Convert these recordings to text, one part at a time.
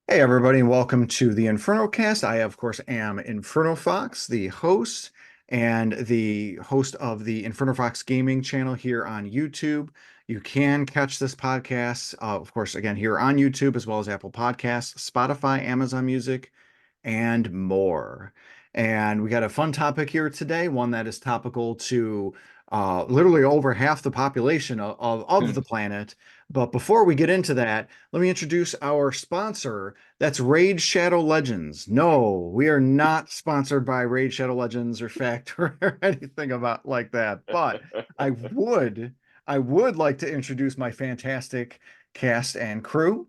Hey everybody, and welcome to the Inferno cast. I, of course, am Inferno Fox, the host and the host of the Inferno Fox gaming channel here on YouTube. You can catch this podcast, of course, again, here on YouTube, as well as Apple Podcasts, Spotify, Amazon Music, and more. And we got a fun topic here today, one that is topical to literally over half the population of the planet. But before we get into that, let me introduce our sponsor. That's Raid Shadow Legends. No, we are not sponsored by Raid Shadow Legends or Factor or anything about like that. But I would like to introduce my fantastic cast and crew.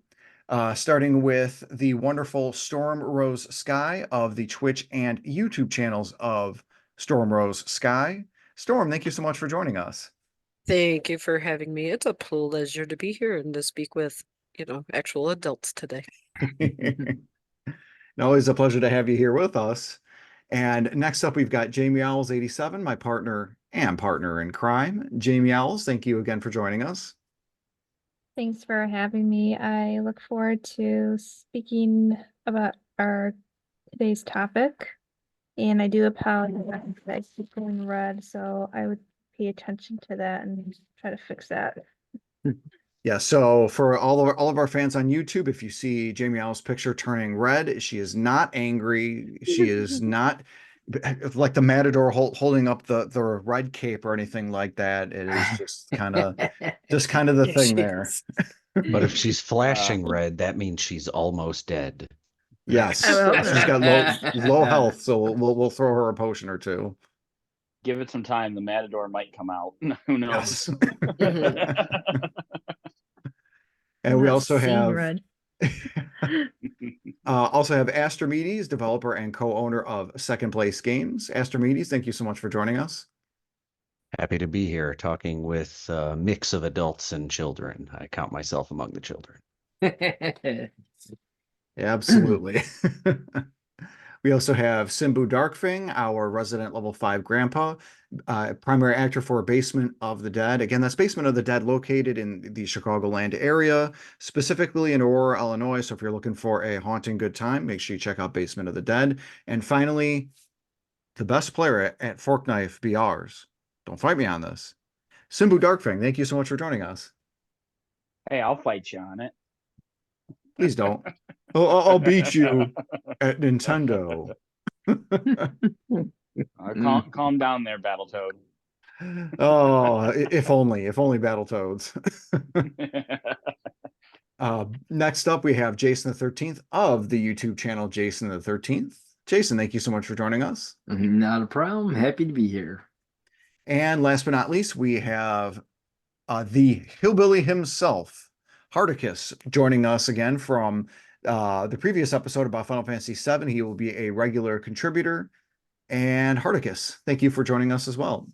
Starting with the wonderful Stormrosesky of the Twitch and YouTube channels of Stormrosesky. Storm, thank you so much for joining us. Thank you for having me. It's a pleasure to be here and to speak with, actual adults today. Always a pleasure to have you here with us. And next up, we've got Jamie Owls 87, my partner and partner in crime. Jamie Owls, thank you again for joining us. Thanks for having me. I look forward to speaking about our today's topic. And I do apologize that I keep going red, so I would pay attention to that and try to fix that. Yeah, so for all of our fans on YouTube, if you see Jamie Owl's picture turning red, she is not angry. She is not like the matador holding up the red cape or anything like that. It is just kind of the thing there. But if she's flashing red, that means she's almost dead. Yes, Oh, she's got low health, so we'll throw her a potion or two. Give it some time. The matador might come out. Who knows? Yes. And we also have red. also have Astrimedes, developer and co-owner of Second Place Games. Astrimedes, thank you so much for joining us. Happy to be here talking with a mix of adults and children. I count myself among the children. Absolutely. We also have Simbu Darkfang, our resident level 5 grandpa, primary actor for Basement of the Dead. Again, that's Basement of the Dead located in the Chicagoland area, specifically in Aurora, Illinois. So if you're looking for a haunting good time, make sure you check out Basement of the Dead. And finally, the best player at Fork Knife BRs. Don't fight me on this. Simbu Darkfang, thank you so much for joining us. Hey, I'll fight you on it. Please don't. I'll beat you at Nintendo. Calm down there, Battletoad. Oh, if only Battletoads. Next up, we have Jason the 13th of the YouTube channel Jason the 13th. Jason, thank you so much for joining us. Not a problem. Happy to be here. And last but not least, we have the hillbilly himself, Hardicus, joining us again from the previous episode about Final Fantasy VII. He will be a regular contributor. And Hardicus, thank you for joining us as well.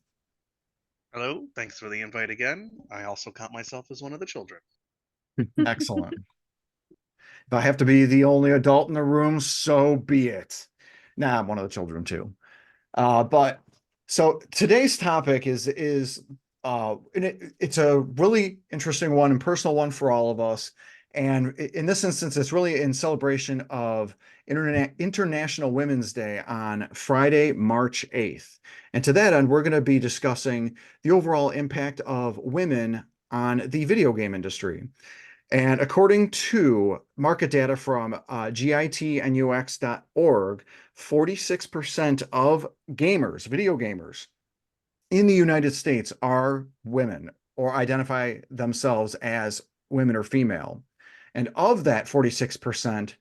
Hello, thanks for the invite again. I also count myself as one of the children. Excellent. If I have to be the only adult in the room, so be it. Nah, I'm one of the children too. But so today's topic is it's a really interesting one and personal one for all of us. And in this instance, it's really in celebration of International Women's Day on Friday, March 8th. And to that end, we're going to be discussing the overall impact of women on the video game industry. And according to market data from gitnux.org, 46% of gamers, video gamers, in the United States are women or identify themselves as women or female. And of that 46%,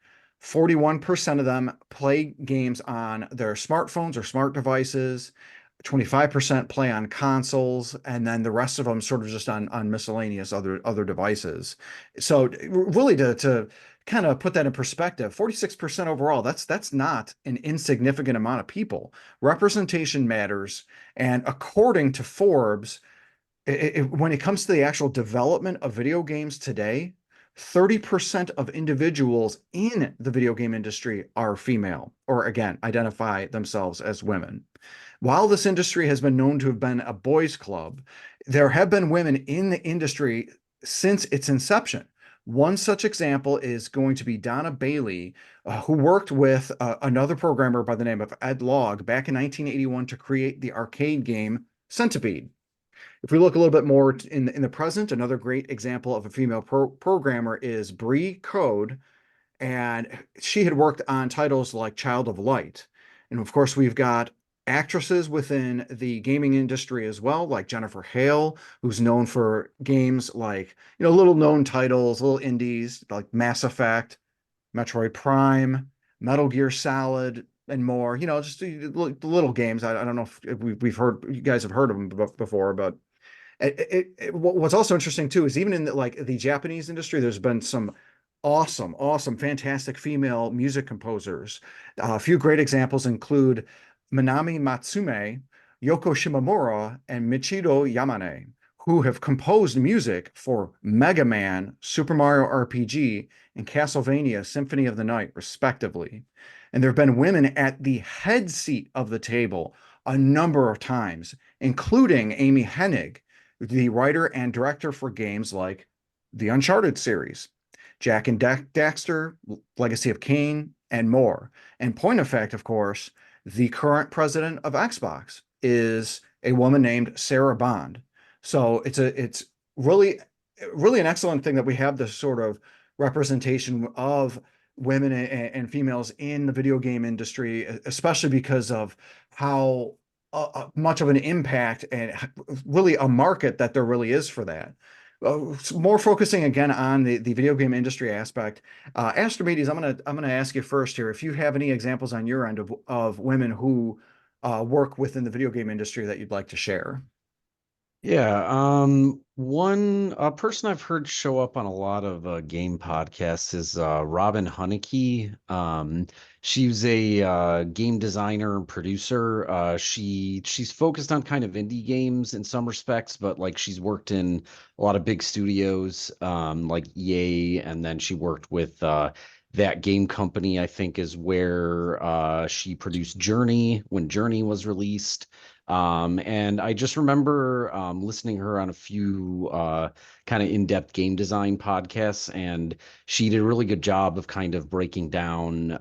41% of them play games on their smartphones or smart devices, 25% play on consoles, and then the rest of them sort of just on miscellaneous other devices. So really to kind of put that in perspective, 46% overall, that's not an insignificant amount of people. Representation matters. And according to Forbes, when it comes to the actual development of video games today, 30% of individuals in the video game industry are female, or again, identify themselves as women. While this industry has been known to have been a boys' club, there have been women in the industry since its inception. One such example is going to be Donna Bailey, who worked with another programmer by the name of Ed Log back in 1981 to create the arcade game Centipede. If we look a little bit more in the present, another great example of a female programmer is Bree Code, and she had worked on titles like Child of Light. And of course, we've got actresses within the gaming industry as well, like Jennifer Hale, who's known for games like, little known titles, little indies like Mass Effect, Metroid Prime, Metal Gear Solid, and more. Just the little games. I don't know if we've heard, you guys have heard of them before, but what's also interesting too is even in the Japanese industry, there's been some awesome, fantastic female music composers. A few great examples include Minami Matsume, Yoko Shimomura, and Michido Yamane, who have composed music for Mega Man, Super Mario RPG, and Castlevania Symphony of the Night, respectively. And there have been women at the head seat of the table a number of times, including Amy Hennig, the writer and director for games like the Uncharted series, Jak and Daxter, Legacy of Kain, and more. And point of fact, of course, the current president of Xbox is a woman named Sarah Bond. So it's really an excellent thing that we have this sort of representation of women and females in the video game industry, especially because of how much of an impact and really a market that there really is for that. More focusing again on the video game industry aspect. Astrimedes, I'm gonna ask you first here if you have any examples on your end of women who work within the video game industry that you'd like to share. Yeah, one person I've heard show up on a lot of game podcasts is Robin Hunicke. She's a game designer and producer. She's focused on kind of indie games in some respects, but like she's worked in a lot of big studios, like EA, and then she worked with that game company, I think, is where she produced Journey when Journey was released. And I just remember listening to her on a few kind of in-depth game design podcasts, and she did a really good job of kind of breaking down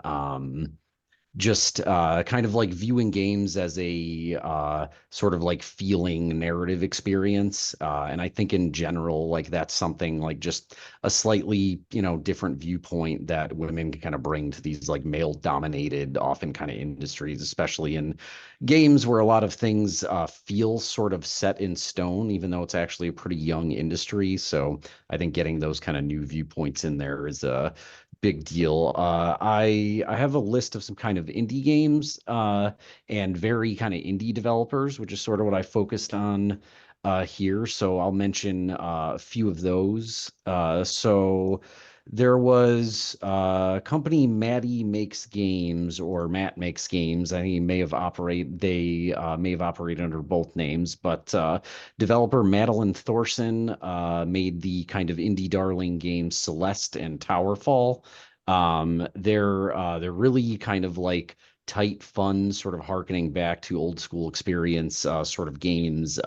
just kind of like viewing games as a sort of like feeling narrative experience. And I think in general, like that's something like just a slightly, different viewpoint that women can kind of bring to these like male dominated, often kind of industries, especially in games where a lot of things feel sort of set in stone, even though it's actually a pretty young industry. So I think getting those kind of new viewpoints in there is a big deal. I have a list of some kind of indie games and very kind of indie developers, which is sort of what I focused on here. So I'll mention a few of those. So there was a company Maddie Makes Games or Matt Makes Games. I think they may have operated under both names, but developer Madeline Thorson made the kind of indie darling games Celeste and Towerfall. They're really kind of like tight, fun, sort of harkening back to old school experience sort of games.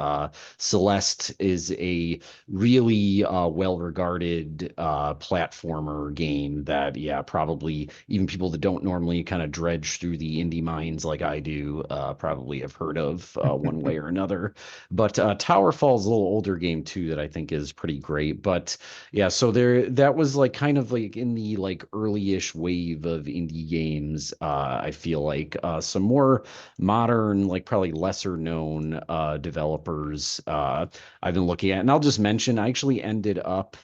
Celeste is a really well-regarded platformer game that, yeah, probably even people that don't normally kind of dredge through the indie mines like I do probably have heard of one way or another. But Towerfall is a little older game too that I think is pretty great. But yeah, so that was like kind of like in the like early-ish wave of indie games. I feel like some more modern, like probably lesser known developers I've been looking at. And I'll just mention, I actually ended up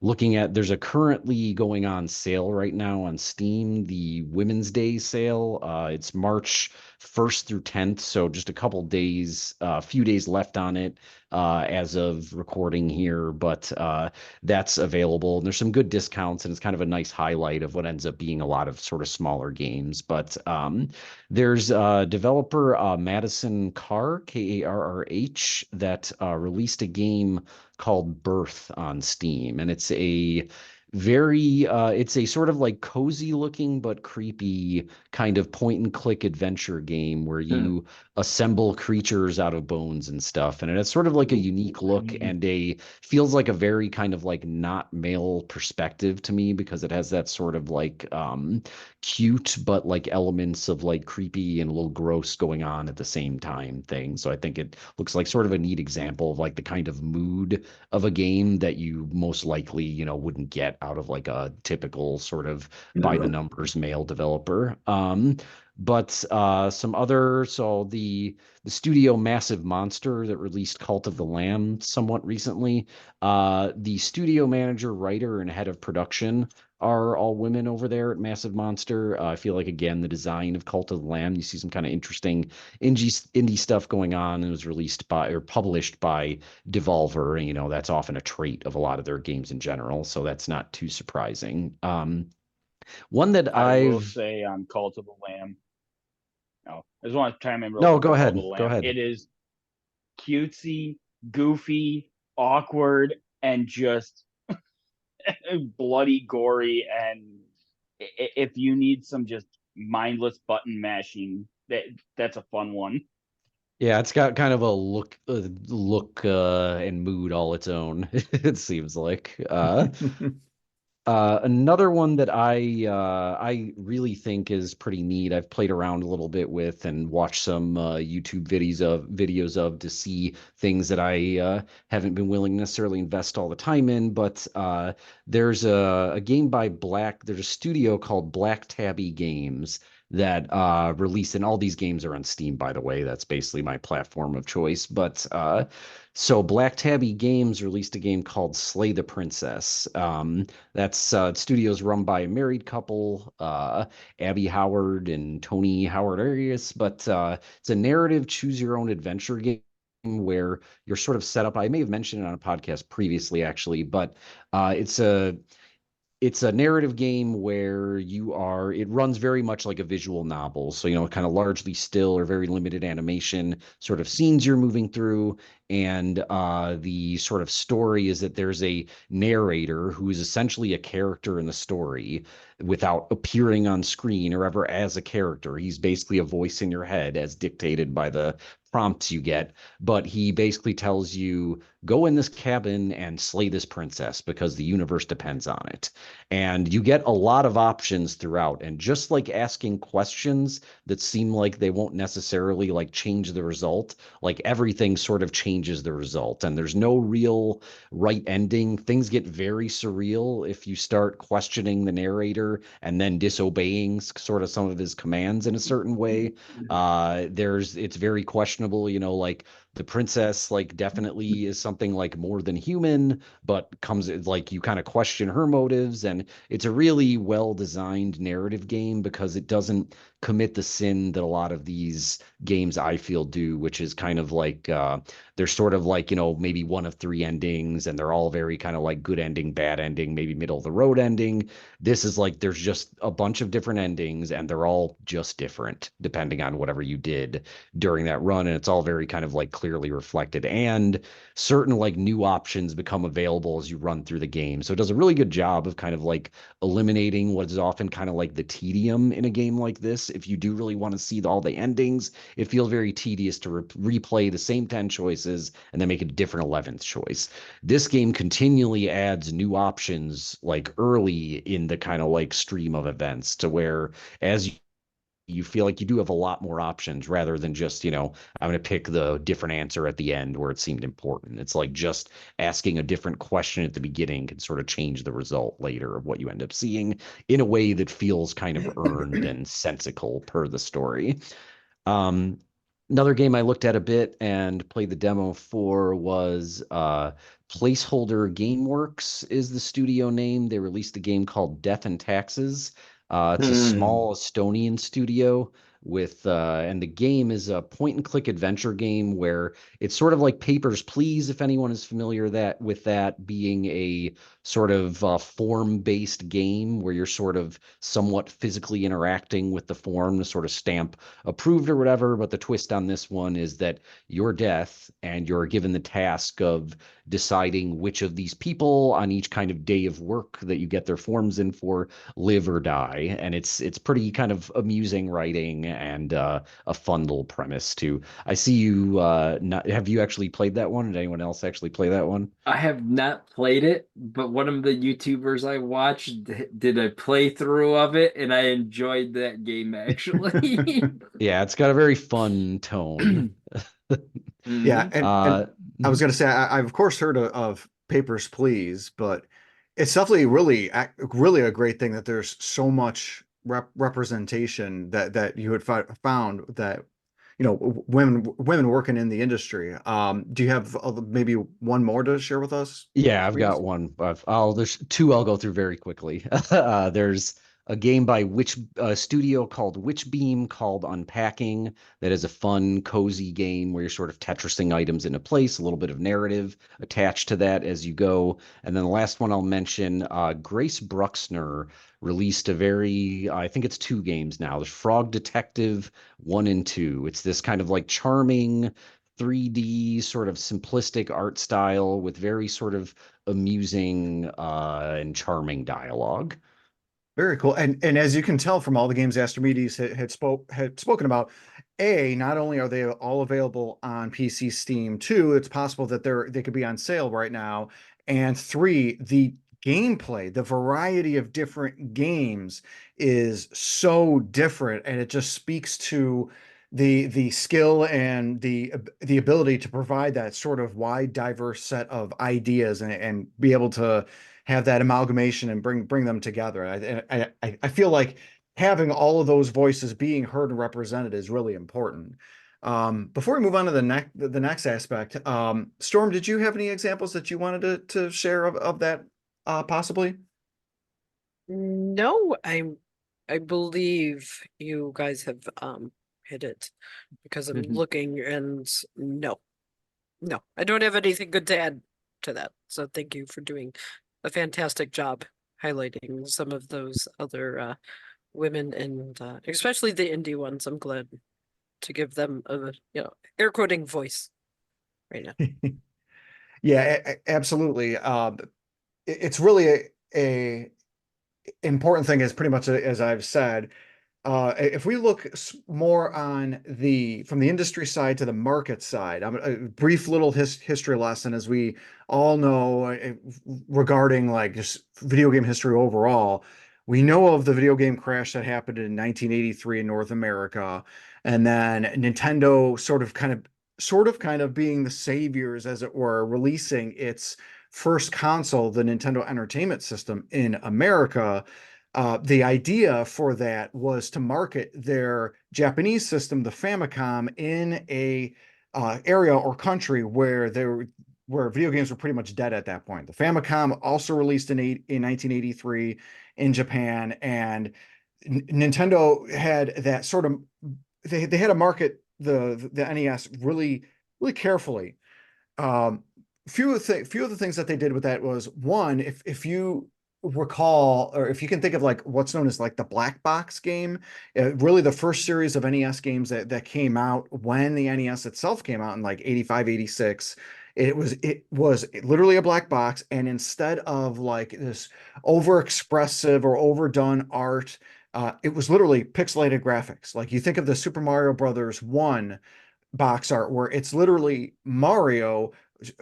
looking at, there's a currently going on sale right now on Steam, the Women's Day sale. It's March 1st through 10th, so just a couple days, a few days left on it as of recording here, but that's available. And there's some good discounts, and it's kind of a nice highlight of what ends up being a lot of sort of smaller games. But there's developer Madison Carr, Karrh, that released a game called Birth on Steam, and it's a very it's a sort of like cozy looking but creepy kind of point and click adventure game where you assemble creatures out of bones and stuff, and it's sort of like a unique look and a feels like a very kind of like not male perspective to me because it has that sort of like cute but like elements of like creepy and a little gross going on at the same time thing. So I think it looks like sort of a neat example of like the kind of mood of a game that you most likely, wouldn't get out of like a typical sort of by the numbers male developer. But some other, so the studio Massive Monster that released Cult of the Lamb somewhat recently, the studio manager, writer, and head of production are all women over there at Massive Monster. I feel like again the design of Cult of the Lamb, you see some kind of interesting indie stuff going on. It was released by or published by Devolver. That's often a trait of a lot of their games in general, so that's not too surprising. One that I will I've say on Cult of the Lamb. No, I just want to try and remember. no, Real quick go on ahead, Cult of the go Lamb. ahead. It is cutesy, goofy, awkward, and just bloody, gory. And if you need some just mindless button mashing, that's a fun one. Yeah, it's got kind of a look and mood all its own. It seems like. Another one that I really think is pretty neat. I've played around a little bit with and watched some YouTube videos of to see things that I haven't been willing to necessarily invest all the time in. But there's a game by there's a studio called Black Tabby Games that released, and all these games are on Steam, by the way. That's basically my platform of choice. But so Black Tabby Games released a game called Slay the Princess. That's studios run by a married couple, Abby Howard and Tony Howard Arias. But it's a narrative choose your own adventure game where you're sort of set up. I may have mentioned it on a podcast previously, actually, but it's a narrative game where it runs very much like a visual novel. So, kind of largely still or very limited animation sort of scenes you're moving through. And the sort of story is that there's a narrator who is essentially a character in the story without appearing on screen or ever as a character. He's basically a voice in your head as dictated by the prompts you get. But he basically tells you, go in this cabin and slay this princess because the universe depends on it. And you get a lot of options throughout. And just like asking questions that seem like they won't necessarily like change the result, like everything sort of changes the result. And there's no real right ending. Things get very surreal if you start questioning the narrator and then disobeying sort of some of his commands in a certain way. It's very questionable, like the princess like definitely is something like more than human, but comes like you kind of question her motives. And it's a really well designed narrative game because it doesn't commit the sin that a lot of these games I feel do, which is kind of like they're sort of like, maybe one of three endings, and they're all very kind of like good ending, bad ending, maybe middle of the road ending. This is like there's just a bunch of different endings, and they're all just different depending on whatever you did during that run. And it's all very kind of like clearly reflected, and certain like new options become available as you run through the game. So it does a really good job of kind of like eliminating what is often kind of like the tedium in a game like this. If you do really want to see all the endings, it feels very tedious to replay the same 10 choices and then make a different 11th choice. This game continually adds new options like early in the kind of like stream of events to where as you feel like you do have a lot more options rather than just, I'm going to pick the different answer at the end where it seemed important. It's like just asking a different question at the beginning can sort of change the result later of what you end up seeing in a way that feels kind of earned and sensical per the story. Um, Another game I looked at a bit and played the demo for was Placeholder Gameworks is the studio name. They released a game called Death and Taxes. It's a small Estonian studio. with and the game is a point and click adventure game where it's sort of like Papers, Please, if anyone is familiar with that being a sort of form-based game where you're sort of somewhat physically interacting with the form to sort of stamp approved or whatever. But the twist on this one is that you're death and you're given the task of deciding which of these people on each kind of day of work that you get their forms in for live or die. And it's pretty kind of amusing writing and a fun little premise too. I see you not have you actually played that one? Did anyone else actually play that one? I have not played it, but one of the YouTubers I watched did a playthrough of it, and I enjoyed that game actually. Yeah, it's got a very fun tone. Yeah, Mhm. and I was going to say I've of course heard of Papers, Please, but it's definitely really a great thing that there's so much representation that you had found that women working in the industry. Do you have maybe one more to share with us? Yeah, I've Please? got one. There's two I'll go through very quickly. There's a game by which studio called Witchbeam called Unpacking that is a fun, cozy game where you're sort of Tetrising items into place, a little bit of narrative attached to that as you go. And then the last one I'll mention, Grace Bruxner released I think it's two games now. There's Frog Detective 1 and 2. It's this kind of like charming 3D sort of simplistic art style with very sort of amusing and charming dialogue. Very cool. And as you can tell from all the games Astrimedes had spoken about, not only are they all available on PC, Steam, two, it's possible that they could be on sale right now, and three, the gameplay, the variety of different games is so different, and it just speaks to the skill and the ability to provide that sort of wide, diverse set of ideas and be able to have that amalgamation and bring them together. I feel like having all of those voices being heard and represented is really important. Before we move on to the next aspect, Storm, did you have any examples that you wanted to share of that possibly? No, I believe you guys have hit it because I'm looking and no. No, I don't have anything good to add to that. So thank you for doing a fantastic job highlighting some of those other women and especially the indie ones. I'm glad to give them a air quoting voice right now. Yeah, absolutely. It's really a important thing, as pretty much as I've said. If we look more on from the industry side to the market side, a brief little history lesson, as we all know, regarding like just video game history overall. We know of the video game crash that happened in 1983 in North America, and then Nintendo kind of being the saviors, as it were, releasing its first console, the Nintendo Entertainment System in America. The idea for that was to market their Japanese system, the Famicom, in a area or country where video games were pretty much dead at that point. The Famicom also released in 1983 in Japan, and Nintendo had that sort of they had to market the NES really carefully. Few of the things that they did with that was, one, if you recall, or if you can think of like what's known as like the black box game, really the first series of NES games that came out when the NES itself came out in like 85, 86. It was literally a black box, and instead of like this over expressive or overdone art, it was literally pixelated graphics. Like you think of the Super Mario Brothers 1 box art, where it's literally Mario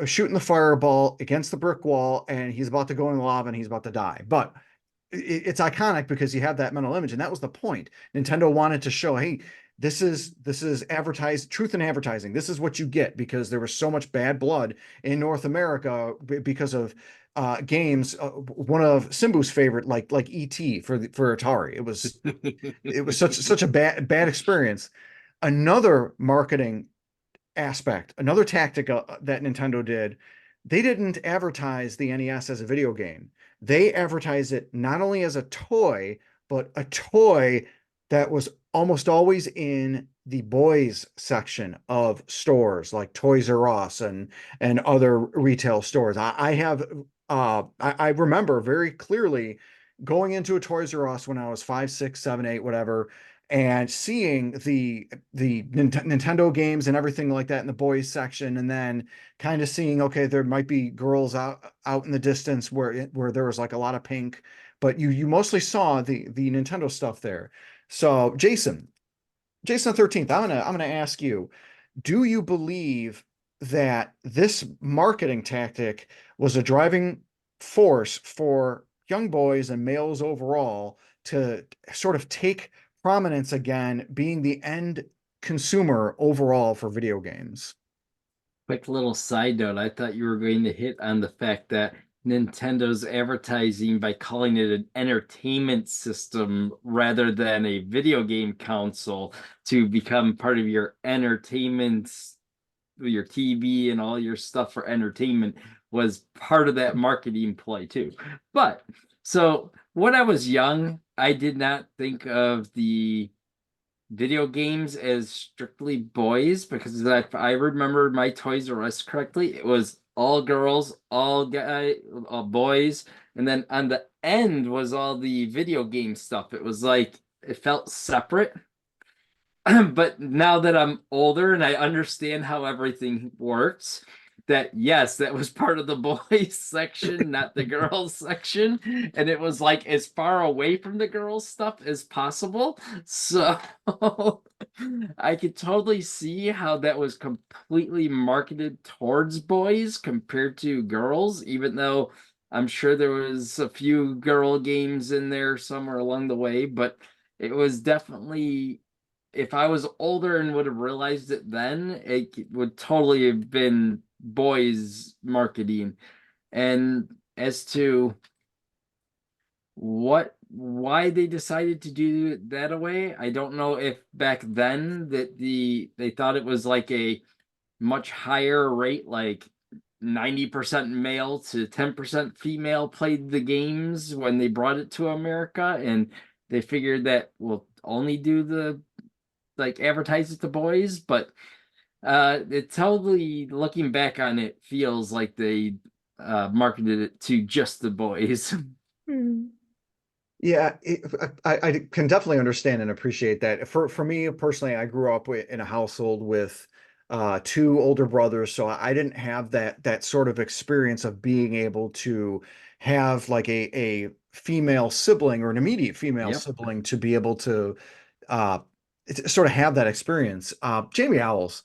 shooting the fireball against the brick wall, and he's about to go in the lava and he's about to die. But it's iconic because you have that mental image, and that was the point. Nintendo wanted to show, hey, this is advertised truth in advertising. This is what you get, because there was so much bad blood in North America because of games. One of Simbu's favorite, like ET for Atari. It was such a bad experience. Another marketing aspect, another tactic that Nintendo did, they didn't advertise the NES as a video game. They advertised it not only as a toy, but a toy that was almost always in the boys section of stores like Toys R Us and other retail stores. I remember very clearly going into a Toys R Us when I was 5, 6, 7, 8, whatever, and seeing the Nintendo games and everything like that in the boys section, and then kind of seeing, okay, there might be girls out in the distance where there was like a lot of pink, but you mostly saw the Nintendo stuff there. So Jason the 13th, I'm gonna ask you, do you believe that this marketing tactic was a driving force for young boys and males overall to sort of take prominence again, being the end consumer overall for video games? Quick little side note, I thought you were going to hit on the fact that Nintendo's advertising by calling it an entertainment system rather than a video game console to become part of your entertainment, your TV and all your stuff for entertainment was part of that marketing play too. But so when I was young, I did not think of the video games as strictly boys, because if I remember my Toys R Us correctly, it was all girls, all boys, and then on the end was all the video game stuff. It was like it felt separate. But now that I'm older and I understand how everything works, that yes, that was part of the boys section, not the girls section. And it was like as far away from the girls stuff as possible. So I could totally see how that was completely marketed towards boys compared to girls, even though I'm sure there was a few girl games in there somewhere along the way, but it was definitely, if I was older and would have realized it then, it would totally have been boys marketing. And as to why they decided to do it that way, I don't know if back then that they thought it was like a much higher rate, like 90% male to 10% female played the games when they brought it to America, and they figured that we'll only do the like advertise it to boys. But it totally, looking back on it, feels like they marketed it to just the boys. Hmm. Yeah, I can definitely understand and appreciate that. For me personally, I grew up in a household with two older brothers, so I didn't have that sort of experience of being able to have like a female sibling or an immediate female Yep. sibling to be able to sort of have that experience. Jamie Owls,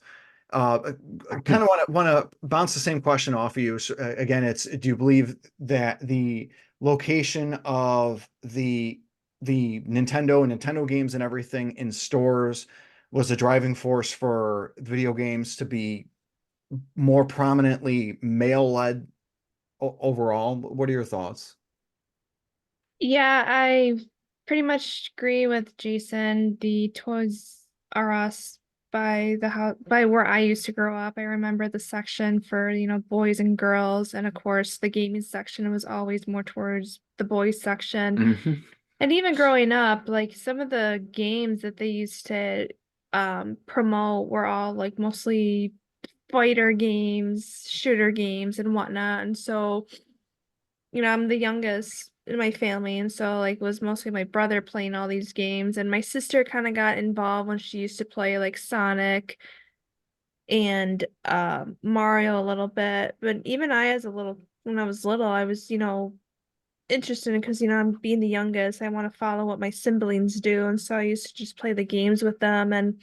kind of want to bounce the same question off of you. So, again, it's, do you believe that the location of the Nintendo games and everything in stores was a driving force for video games to be more prominently male-led overall? What are your thoughts? Yeah, I pretty much agree with Jason. The Toys R Us by the house, by where I used to grow up, I remember the section for, boys and girls, and of course the gaming section was always more towards the boys section. Mhm. And even growing up, like some of the games that they used to promote were all like mostly fighter games, shooter games and whatnot. And so, I'm the youngest in my family, and so like it was mostly my brother playing all these games, and my sister kind of got involved when she used to play like Sonic and Mario a little bit. But even when I was little, I was, interested in, because I'm being the youngest, I want to follow what my siblings do, and so I used to just play the games with them. And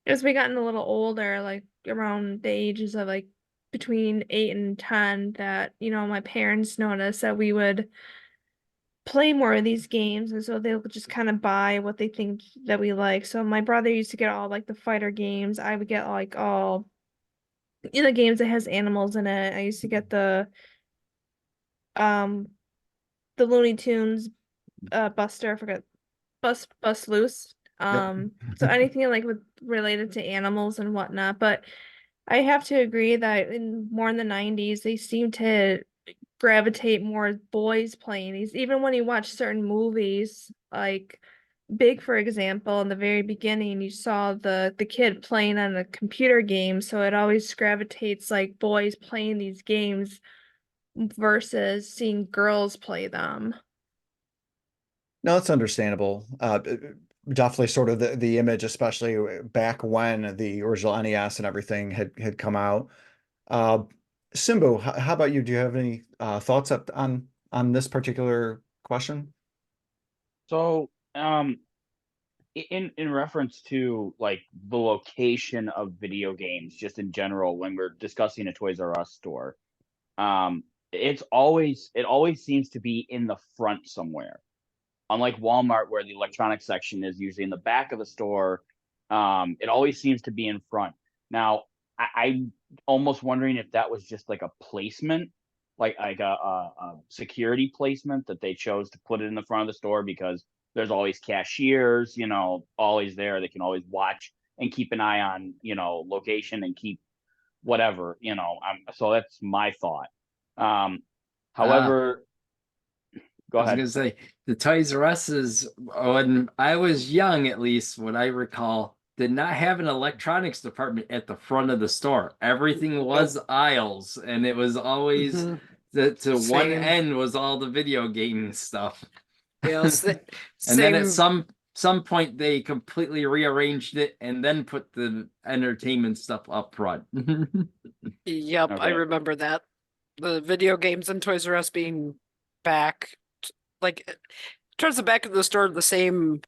as we gotten a little older, like around the ages of like between 8 and 10, that my parents noticed that we would play more of these games, and so they'll just kind of buy what they think that we like. So my brother used to get all like the fighter games. I would get like all games that has animals in it. I used to get um the Looney Tunes Buster, I forgot, Bust Loose. Yep. So anything like with related to animals and whatnot. But I have to agree that more in the 90s, they seem to gravitate more boys playing these. Even when you watch certain movies, like Big, for example, in the very beginning, you saw the kid playing on a computer game, so it always gravitates like boys playing these games versus seeing girls play them. No, it's understandable. Definitely sort of the image, especially back when the original NES and everything had come out. Uh, Simbu, how about you? Do you have any thoughts on this particular question? So, in reference to like the location of video games, just in general, when we're discussing a Toys R Us store, it always seems to be in the front somewhere. Unlike Walmart, where the electronics section is usually in the back of the store, it always seems to be in front. Now, I'm almost wondering if that was just like a placement, like a security placement that they chose to put it in the front of the store because there's always cashiers, always there. They can always watch and keep an eye on, location and keep whatever, so that's my thought. However, go I was ahead. gonna say the Toys R Us's, when I was young, at least what I recall, did not have an electronics department at the front of the store. Everything was aisles, and it was always Mhm. to one Same. end was all the video game stuff. Yeah, And then at same. some point they completely rearranged it and then put the entertainment stuff up front. Yep, I Okay. remember that. The video games and Toys R Us being back, like towards the back of the store, the same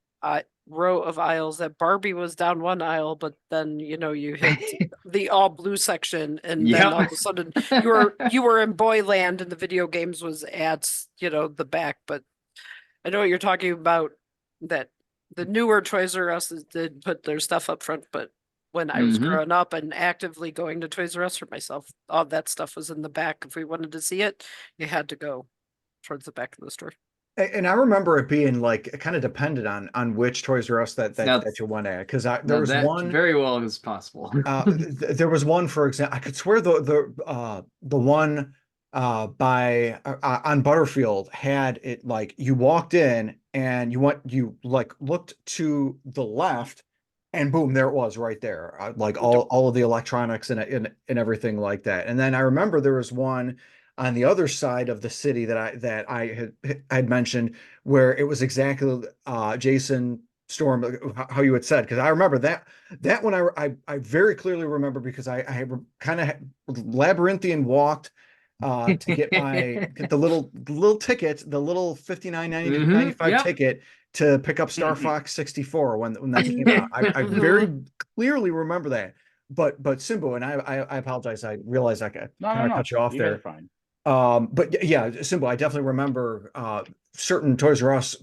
row of aisles that Barbie was down one aisle, but then you hit the all blue section, and then Yep. all of a sudden you were in Boyland, and the video games was at the back. But I know what you're talking about. That the newer Toys R Us did put their stuff up front, but when I was Mhm. growing up and actively going to Toys R Us for myself, all that stuff was in the back. If we wanted to see it, you had to go towards the back of the store. And I remember it being like it kind of depended on which Toys R Us Now- that you went at, because there Now was that one. very well is possible. There was one, for example, I could swear the one by on Butterfield had it like you walked in and you like looked to the left and boom, there it was right there, like all of the electronics and everything like that. And then I remember there was one on the other side of the city that I had mentioned, where it was exactly Jason Storm, how you had said, because I remember that one I very clearly remember, because I kind of labyrinthian walked to get the little ticket, the little 59.95 Yep. ticket to pick up Star Fox 64 when that came out. I very clearly remember that. But Simbu, and I apologize, I realized I kind of cut you off You guys there. are fine. But yeah, Simbu, I definitely remember certain Toys R Us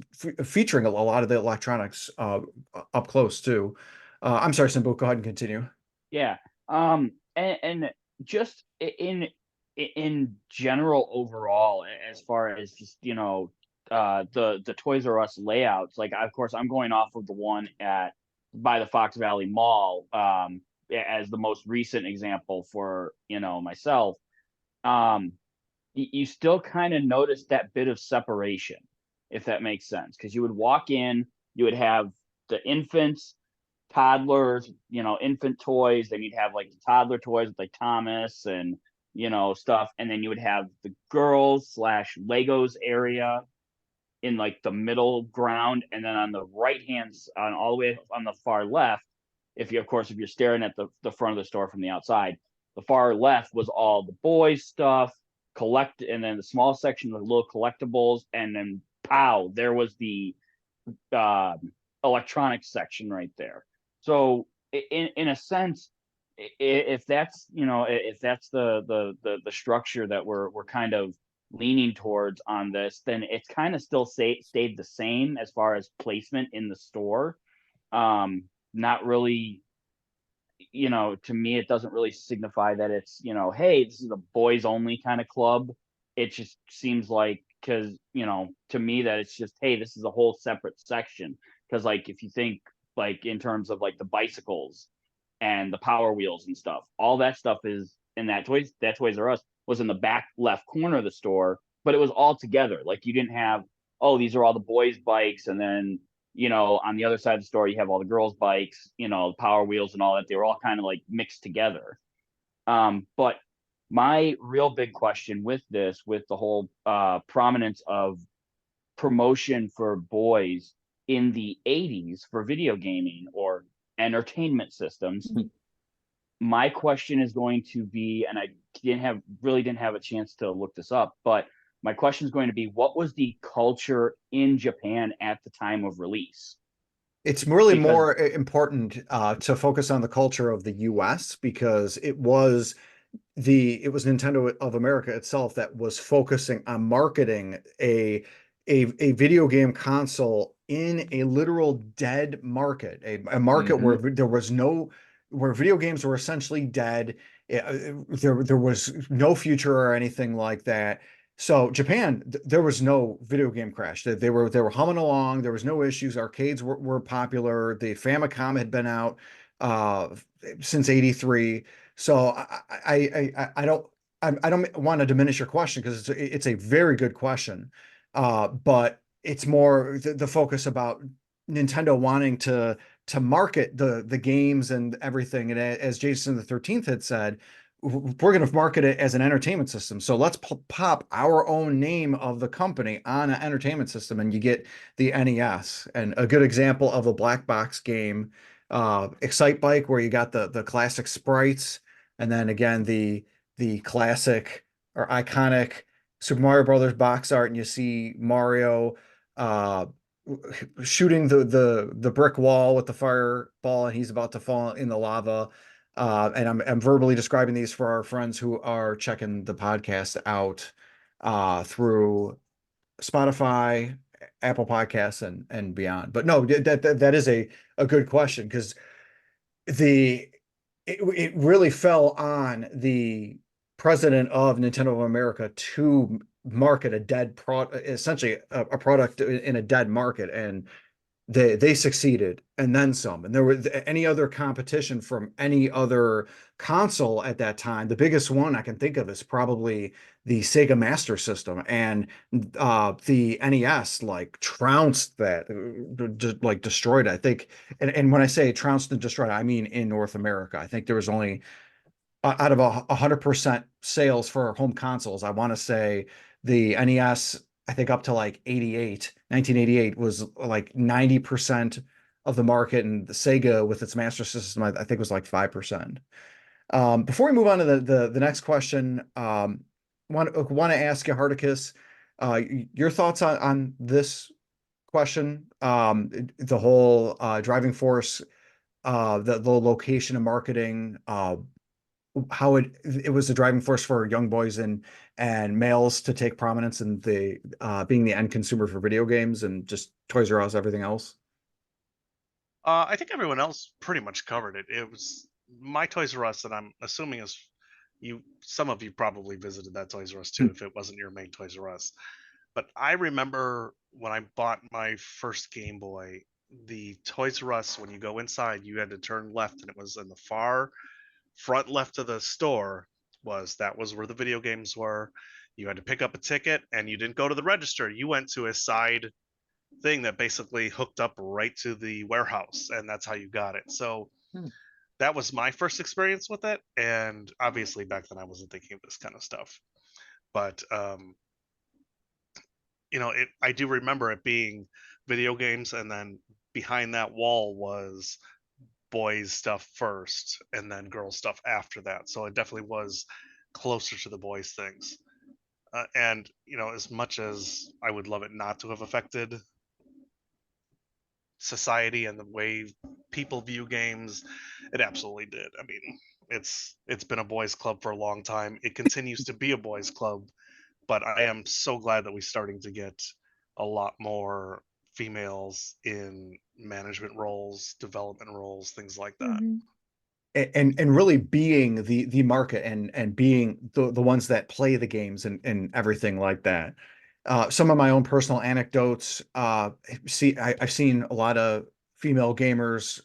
featuring a lot of the electronics up close too. I'm sorry, Simbu, go ahead and continue. Yeah. And just in general overall, as far as just the Toys R Us layouts, like of course I'm going off of the one by the Fox Valley Mall as the most recent example for myself. You still kind of notice that bit of separation, if that makes sense, because you would walk in, you would have the infants, toddlers, infant toys. Then you'd have like the toddler toys with like Thomas and stuff, and then you would have the girls / Legos area in like the middle ground, and then on the right hand, on all the way on the far left, if you're staring at the front of the store from the outside, the far left was all the boys stuff, and then the small section with little collectibles, and then pow, there was the uh, electronics section right there. So in a sense, if that's the structure that we're kind of leaning towards on this, then it's kind of still stayed the same as far as placement in the store. Not really, to me, it doesn't really signify that it's, hey, this is a boys only kind of club. It just seems like, because, to me, that it's just, hey, this is a whole separate section. Because, like, if you think, like, in terms of, like, the bicycles and the Power Wheels and stuff, all that stuff is in that Toys R Us was in the back left corner of the store, but it was all together. Like, you didn't have, oh, these are all the boys' bikes, and then on the other side of the store, you have all the girls' bikes, Power Wheels and all that. They were all kind of like mixed together. But my real big question with this, with the whole prominence of promotion for boys in the 80s for video gaming or entertainment systems, my question is going to be, and I didn't have a chance to look this up, but my question is going to be, what was the culture in Japan at the time of release? It's really Because more important to focus on the culture of the US because it was Nintendo of America itself that was focusing on marketing a video game console in a literal dead market, a market where there was no where video games were essentially dead. There was no future or anything like that. So Japan, there was no video game crash. They were humming along. There was no issues. Arcades were popular. The Famicom had been out since '83. So I don't want to diminish your question because it's a very good question, but it's more the focus about Nintendo wanting to market the games and everything. And as Jason the 13th had said, we're going to market it as an entertainment system. So let's pop our own name of the company on an entertainment system, and you get the NES. And a good example of a black box game, Excite Bike, where you got the classic sprites, and then again the classic or iconic Super Mario Brothers box art, and you see Mario shooting the brick wall with the fireball, and he's about to fall in the lava. And I'm verbally describing these for our friends who are checking the podcast out through Spotify, Apple Podcasts, and beyond. But no, that is a good question because it really fell on the president of Nintendo of America to market a dead product, essentially a product in a dead market, and they succeeded and then some. And there was any other competition from any other console at that time. The biggest one I can think of is probably the Sega Master System, and the NES like trounced that, like destroyed it, I think. And when I say trounced and destroyed, I mean in North America. I think there was only out of 100% sales for home consoles, I want to say the NES, I think up to like 1988 was like 90% of the market, and the Sega with its Master System, I think was like 5%. Before we move on to the next question, want to ask you, Hardicus, your thoughts on this question, the whole driving force, the location of marketing, how it was the driving force for young boys and males to take prominence in the being the end consumer for video games and just Toys R Us, everything else. I think everyone else pretty much covered it. It was my Toys R Us, and I'm assuming is some of you probably visited that Toys R Us too, if it wasn't your main Toys R Us. But I remember when I bought my first Game Boy, the Toys R Us, when you go inside, you had to turn left, and it was in the far front left of the store. That was where the video games were. You had to pick up a ticket, and you didn't go to the register. You went to a side thing that basically hooked up right to the warehouse, and that's how you got it. So that was my first experience with it, and obviously back then I wasn't thinking of this kind of stuff. But I do remember it being video games, and then behind that wall was boys stuff first and then girls stuff after that. So it definitely was closer to the boys things. And as much as I would love it not to have affected society and the way people view games, it absolutely did. I mean, it's been a boys club for a long time. It continues to be a boys club, but I am so glad that we're starting to get a lot more females in management roles, development roles, things like that. And really being the market and being the ones that play the games and everything like that. Some of my own personal anecdotes. I've seen a lot of female gamers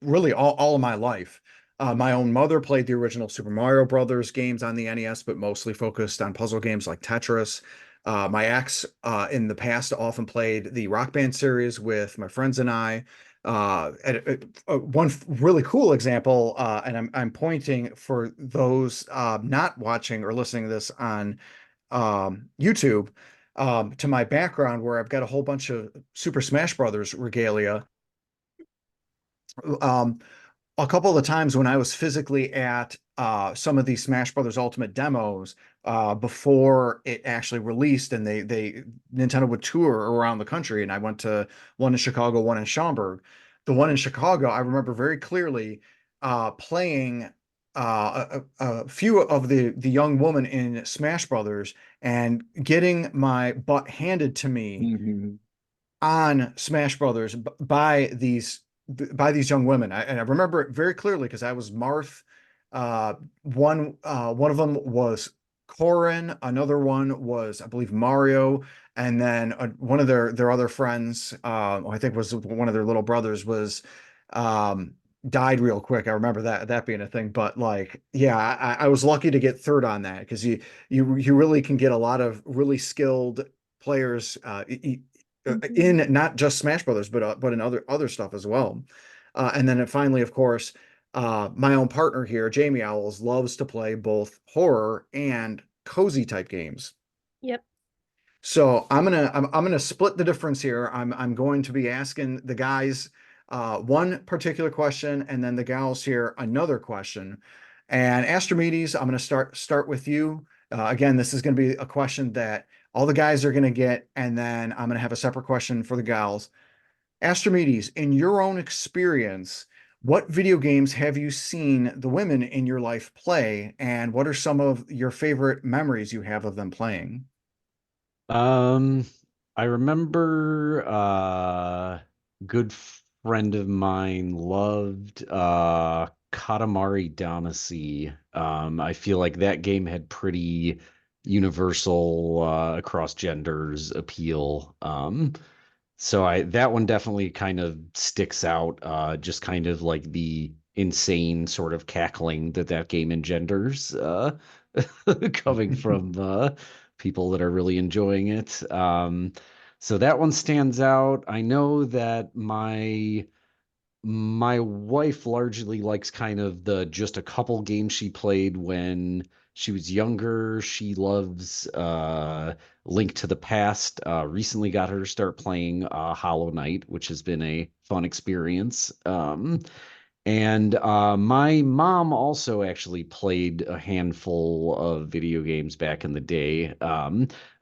really all of my life. My own mother played the original Super Mario Brothers games on the NES, but mostly focused on puzzle games like Tetris. My ex in the past often played the Rock Band series with my friends and I. One really cool example, and I'm pointing for those not watching or listening to this on YouTube, to my background where I've got a whole bunch of Super Smash Brothers regalia. Um, a couple of the times when I was physically at some of these Smash Brothers Ultimate demos before it actually released, and they Nintendo would tour around the country, and I went to one in Chicago, one in Schaumburg. The one in Chicago, I remember very clearly playing a few of the young women in Smash Brothers and getting my butt handed to me Mhm. on Smash Brothers by these young women. And I remember it very clearly because I was Marth. One of them was Corin. Another one was, I believe, Mario. And then one of their other friends, I think was one of their little brothers, was died real quick. I remember that being a thing. But like, yeah, I was lucky to get third on that because you really can get a lot of really skilled players in not just Smash Brothers, but in other stuff as well. And then finally, of course, my own partner here, Jamie Owls, loves to play both horror and cozy type games. Yep. So I'm gonna split the difference here. I'm going to be asking the guys one particular question, and then the gals here another question. And Astrimedes, I'm gonna start with you. Again, this is gonna be a question that all the guys are gonna get, and then I'm gonna have a separate question for the gals. Astrimedes, in your own experience, what video games have you seen the women in your life play, and what are some of your favorite memories you have of them playing? Um, I remember good friend of mine loved Katamari Damacy. I feel like that game had pretty universal across genders appeal. So that one definitely kind of sticks out, just kind of like the insane sort of cackling that game engenders, coming from people that are really enjoying it. So that one stands out. I know that my wife largely likes kind of the just a couple games she played when she was younger. She loves Link to the Past. Recently got her to start playing Hollow Knight, which has been a fun experience. And my mom also actually played a handful of video games back in the day.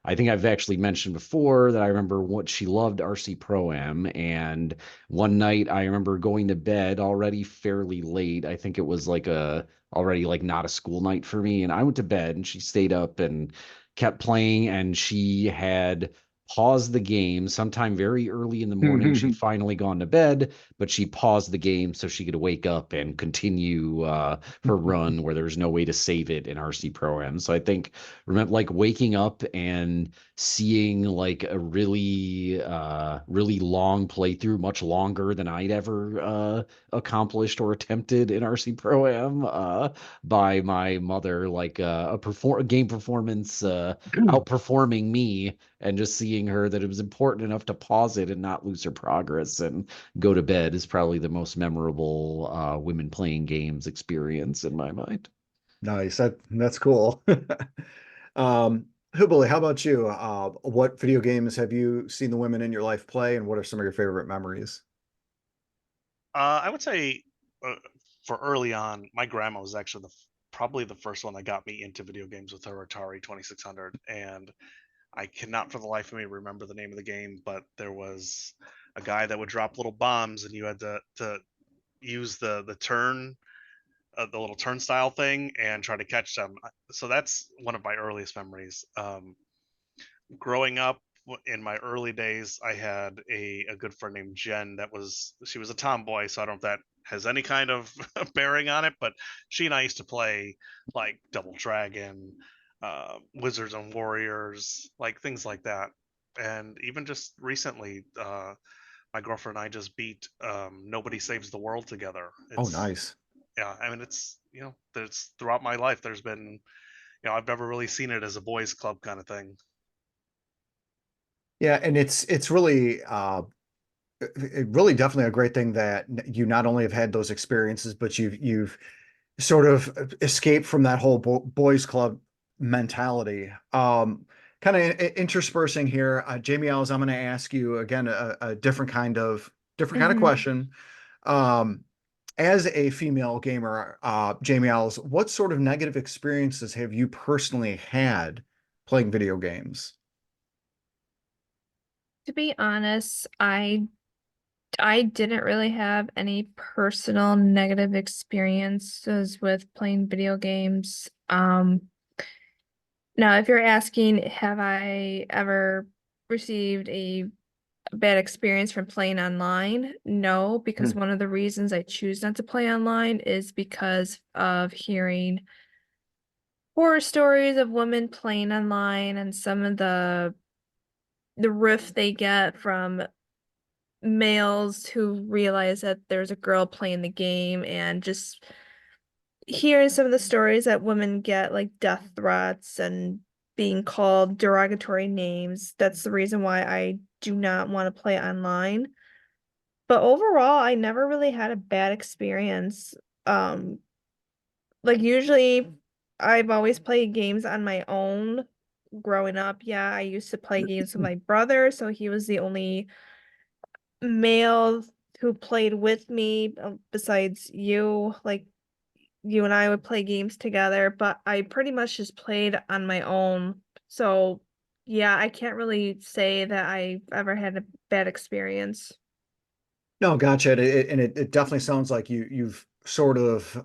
I think I've actually mentioned before that I remember what she loved RC Pro Am. And one night I remember going to bed already fairly late. I think it was like already like not a school night for me. And I went to bed and she stayed up and kept playing. And she had paused the game sometime very early in the morning. She'd finally gone to bed, but she paused the game so she could wake up and continue her run where there was no way to save it in RC Pro Am. So I think remember like waking up and seeing like a really long playthrough, much longer than I'd ever accomplished or attempted in RC Pro Am by my mother, like a game performance outperforming me, and just seeing her that it was important enough to pause it and not lose her progress and go to bed is probably the most memorable women playing games experience in my mind. Nice. That's cool. Hubble, how about you? What video games have you seen the women in your life play, and what are some of your favorite memories? I would say for early on, my grandma was actually probably the first one that got me into video games with her Atari 2600, and I cannot for the life of me remember the name of the game, but there was a guy that would drop little bombs, and you had to use the little turnstile thing and try to catch them. So that's one of my earliest memories. Growing up in my early days, I had a good friend named Jen she was a tomboy, so I don't know if that has any kind of bearing on it, but she and I used to play like Double Dragon, Wizards and Warriors, like things like that. And even just recently, my girlfriend and I just beat Nobody Saves the World together. Oh, It's nice. Yeah, I mean it's there's throughout my life there's been I've never really seen it as a boys club kind of thing. Yeah, and it's really it really definitely a great thing that you not only have had those experiences, but you've sort of escaped from that whole boys club mentality. Kind of interspersing here, Jamie Ellis, I'm going to ask you again a different kind of Mhm. question. As a female gamer, Jamie Ellis, what sort of negative experiences have you personally had playing video games? To be honest, I didn't really have any personal negative experiences with playing video games. Now, if you're asking, have I ever received a bad experience from playing online? No, because one of the reasons I choose not to play online is because of hearing horror stories of women playing online and some of the riff they get from males who realize that there's a girl playing the game, and just hearing some of the stories that women get, like death threats and being called derogatory names. That's the reason why I do not want to play online. But overall, I never really had a bad experience. Um, like usually I've always played games on my own growing up. Yeah, I used to play games with my brother, so he was the only male who played with me besides you. Like you and I would play games together, but I pretty much just played on my own. So yeah, I can't really say that I ever had a bad experience. No, gotcha. And it definitely sounds like you've sort of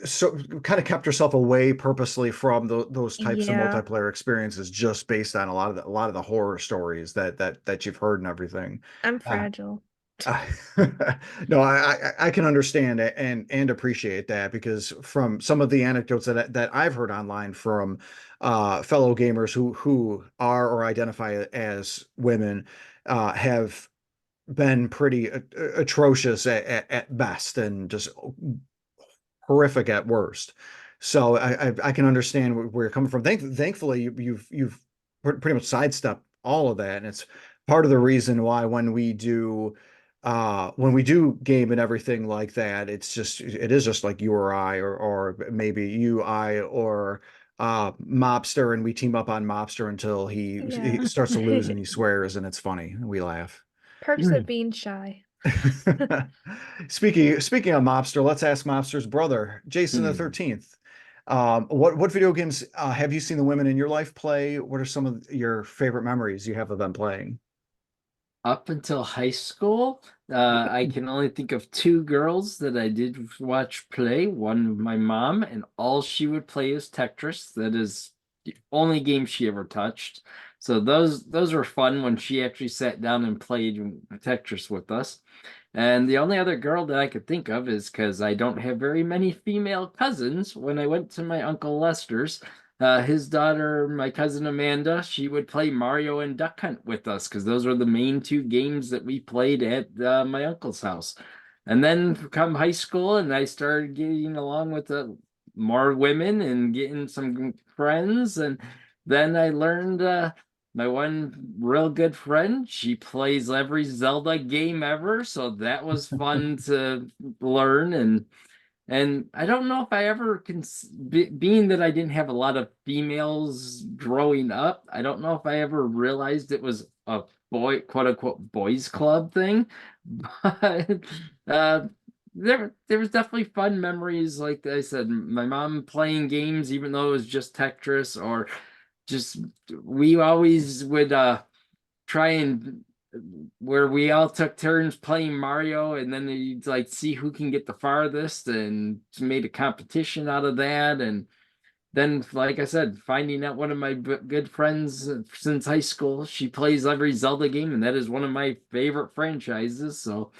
so kind of kept yourself away purposely from those types of Yeah, multiplayer experiences just based on a lot of the horror stories that you've heard and everything. I'm Uh, fragile. uh, no, I can understand it and appreciate that because from some of the anecdotes that I've heard online from fellow gamers who are or identify as women have been pretty atrocious at best and just horrific at worst. So I can understand where you're coming from. Thankfully, you've pretty much sidestepped all of that, and it's part of the reason why when we do game and everything like that, it is just like you or I or maybe you, I, or Mobster, and we team up on Mobster until he Yeah. starts to lose and he swears, and it's funny, and we laugh. Perks of being shy. Speaking of Mobster, let's ask Mobster's brother, Jason the 13th. What video games have you seen the women in your life play? What are some of your favorite memories you have of them playing? Up until high school, I can only think of two girls that I did watch play. One, my mom, and all she would play is Tetris. That is the only game she ever touched. So those were fun when she actually sat down and played Tetris with us. And the only other girl that I could think of is because I don't have very many female cousins. When I went to my Uncle Lester's, his daughter, my cousin Amanda, she would play Mario and Duck Hunt with us because those were the main two games that we played at my uncle's house. And then come high school, and I started getting along with more women and getting some friends. And then I learned my one real good friend, she plays every Zelda game ever, so that was fun to learn. And I don't know if I ever being that I didn't have a lot of females growing up, I don't know if I ever realized it was a boy, quote unquote, boys club thing. But there was definitely fun memories. Like I said, my mom playing games, even though it was just Tetris, or just we always would try and where we all took turns playing Mario, and then you'd like see who can get the farthest, and made a competition out of that. And then, like I said, finding out one of my good friends since high school, she plays every Zelda game, and that is one of my favorite franchises. So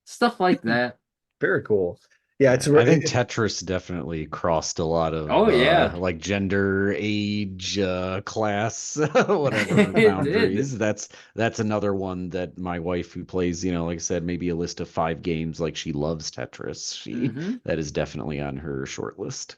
stuff like that. Very cool. Yeah, it's I think Tetris definitely crossed a lot of Oh yeah, like gender, age, class, whatever it did. boundaries. That's another one that my wife who plays, like I said, maybe a list of 5 games, like she loves Tetris. Hmm. That is definitely on her short list.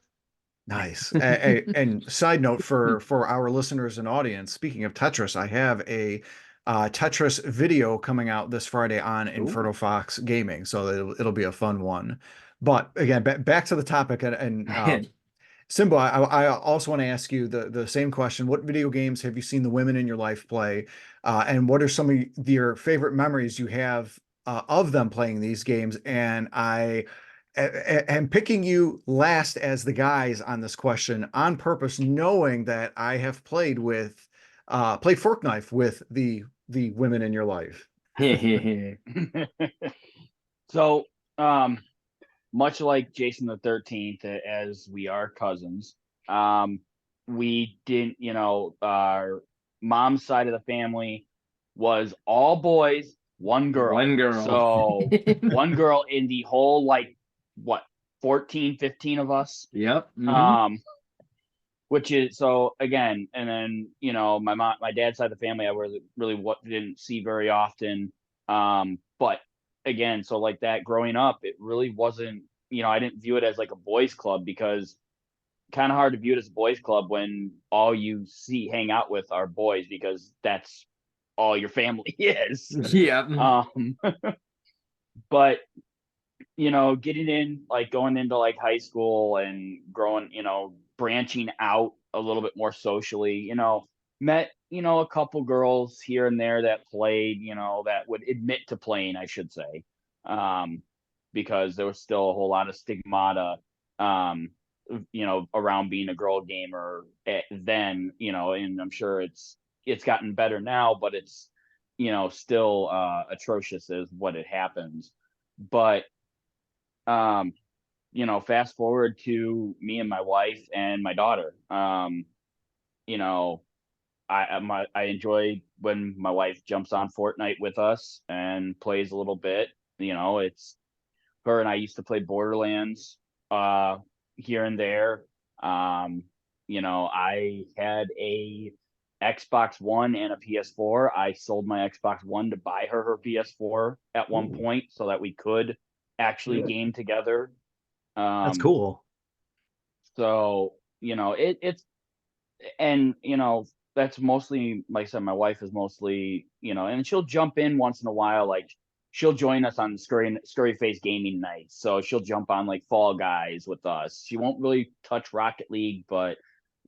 Nice. And side note for our listeners and audience, speaking of Tetris, I have a Tetris video coming out this Friday on Inferno Fox Gaming, so it'll be a fun one. But again, back to the topic, and Simba, I also want to ask you the same question. What video games have you seen the women in your life play? And what are some of your favorite memories you have of them playing these games? And I am picking you last as the guys on this question on purpose, knowing that I have played Fork Knife with the women in your life. So, much like Jason the 13th, as we are cousins, we didn't, our mom's side of the family was all boys, one girl. One girl. So one girl in the whole, 14, 15 of us. Yep. Mm-hmm. Which is, so again, and then, my dad's side of the family, I really didn't see very often. But again, so like that growing up, it really wasn't, I didn't view it as like a boys club, because kind of hard to view it as a boys club when all you hang out with are boys, because that's all your family is. Yeah. But getting in, going into high school and growing, branching out a little bit more socially, met, a couple girls here and there that played, that would admit to playing, I should say, because there was still a whole lot of stigmata, around being a girl gamer then, and I'm sure it's gotten better now, but it's, still atrocious as what it happens. But fast forward to me and my wife and my daughter. I enjoy when my wife jumps on Fortnite with us and plays a little bit. It's her and I used to play Borderlands here and there. I had a Xbox One and a PS4. I sold my Xbox One to buy her PS4 at one point so that we could actually game together. That's cool. So, it's, and, that's mostly, like I said, my wife is mostly, and she'll jump in once in a while. Like, she'll join us on Scurry Face Gaming nights. So she'll jump on Fall Guys with us. She won't really touch Rocket League, but,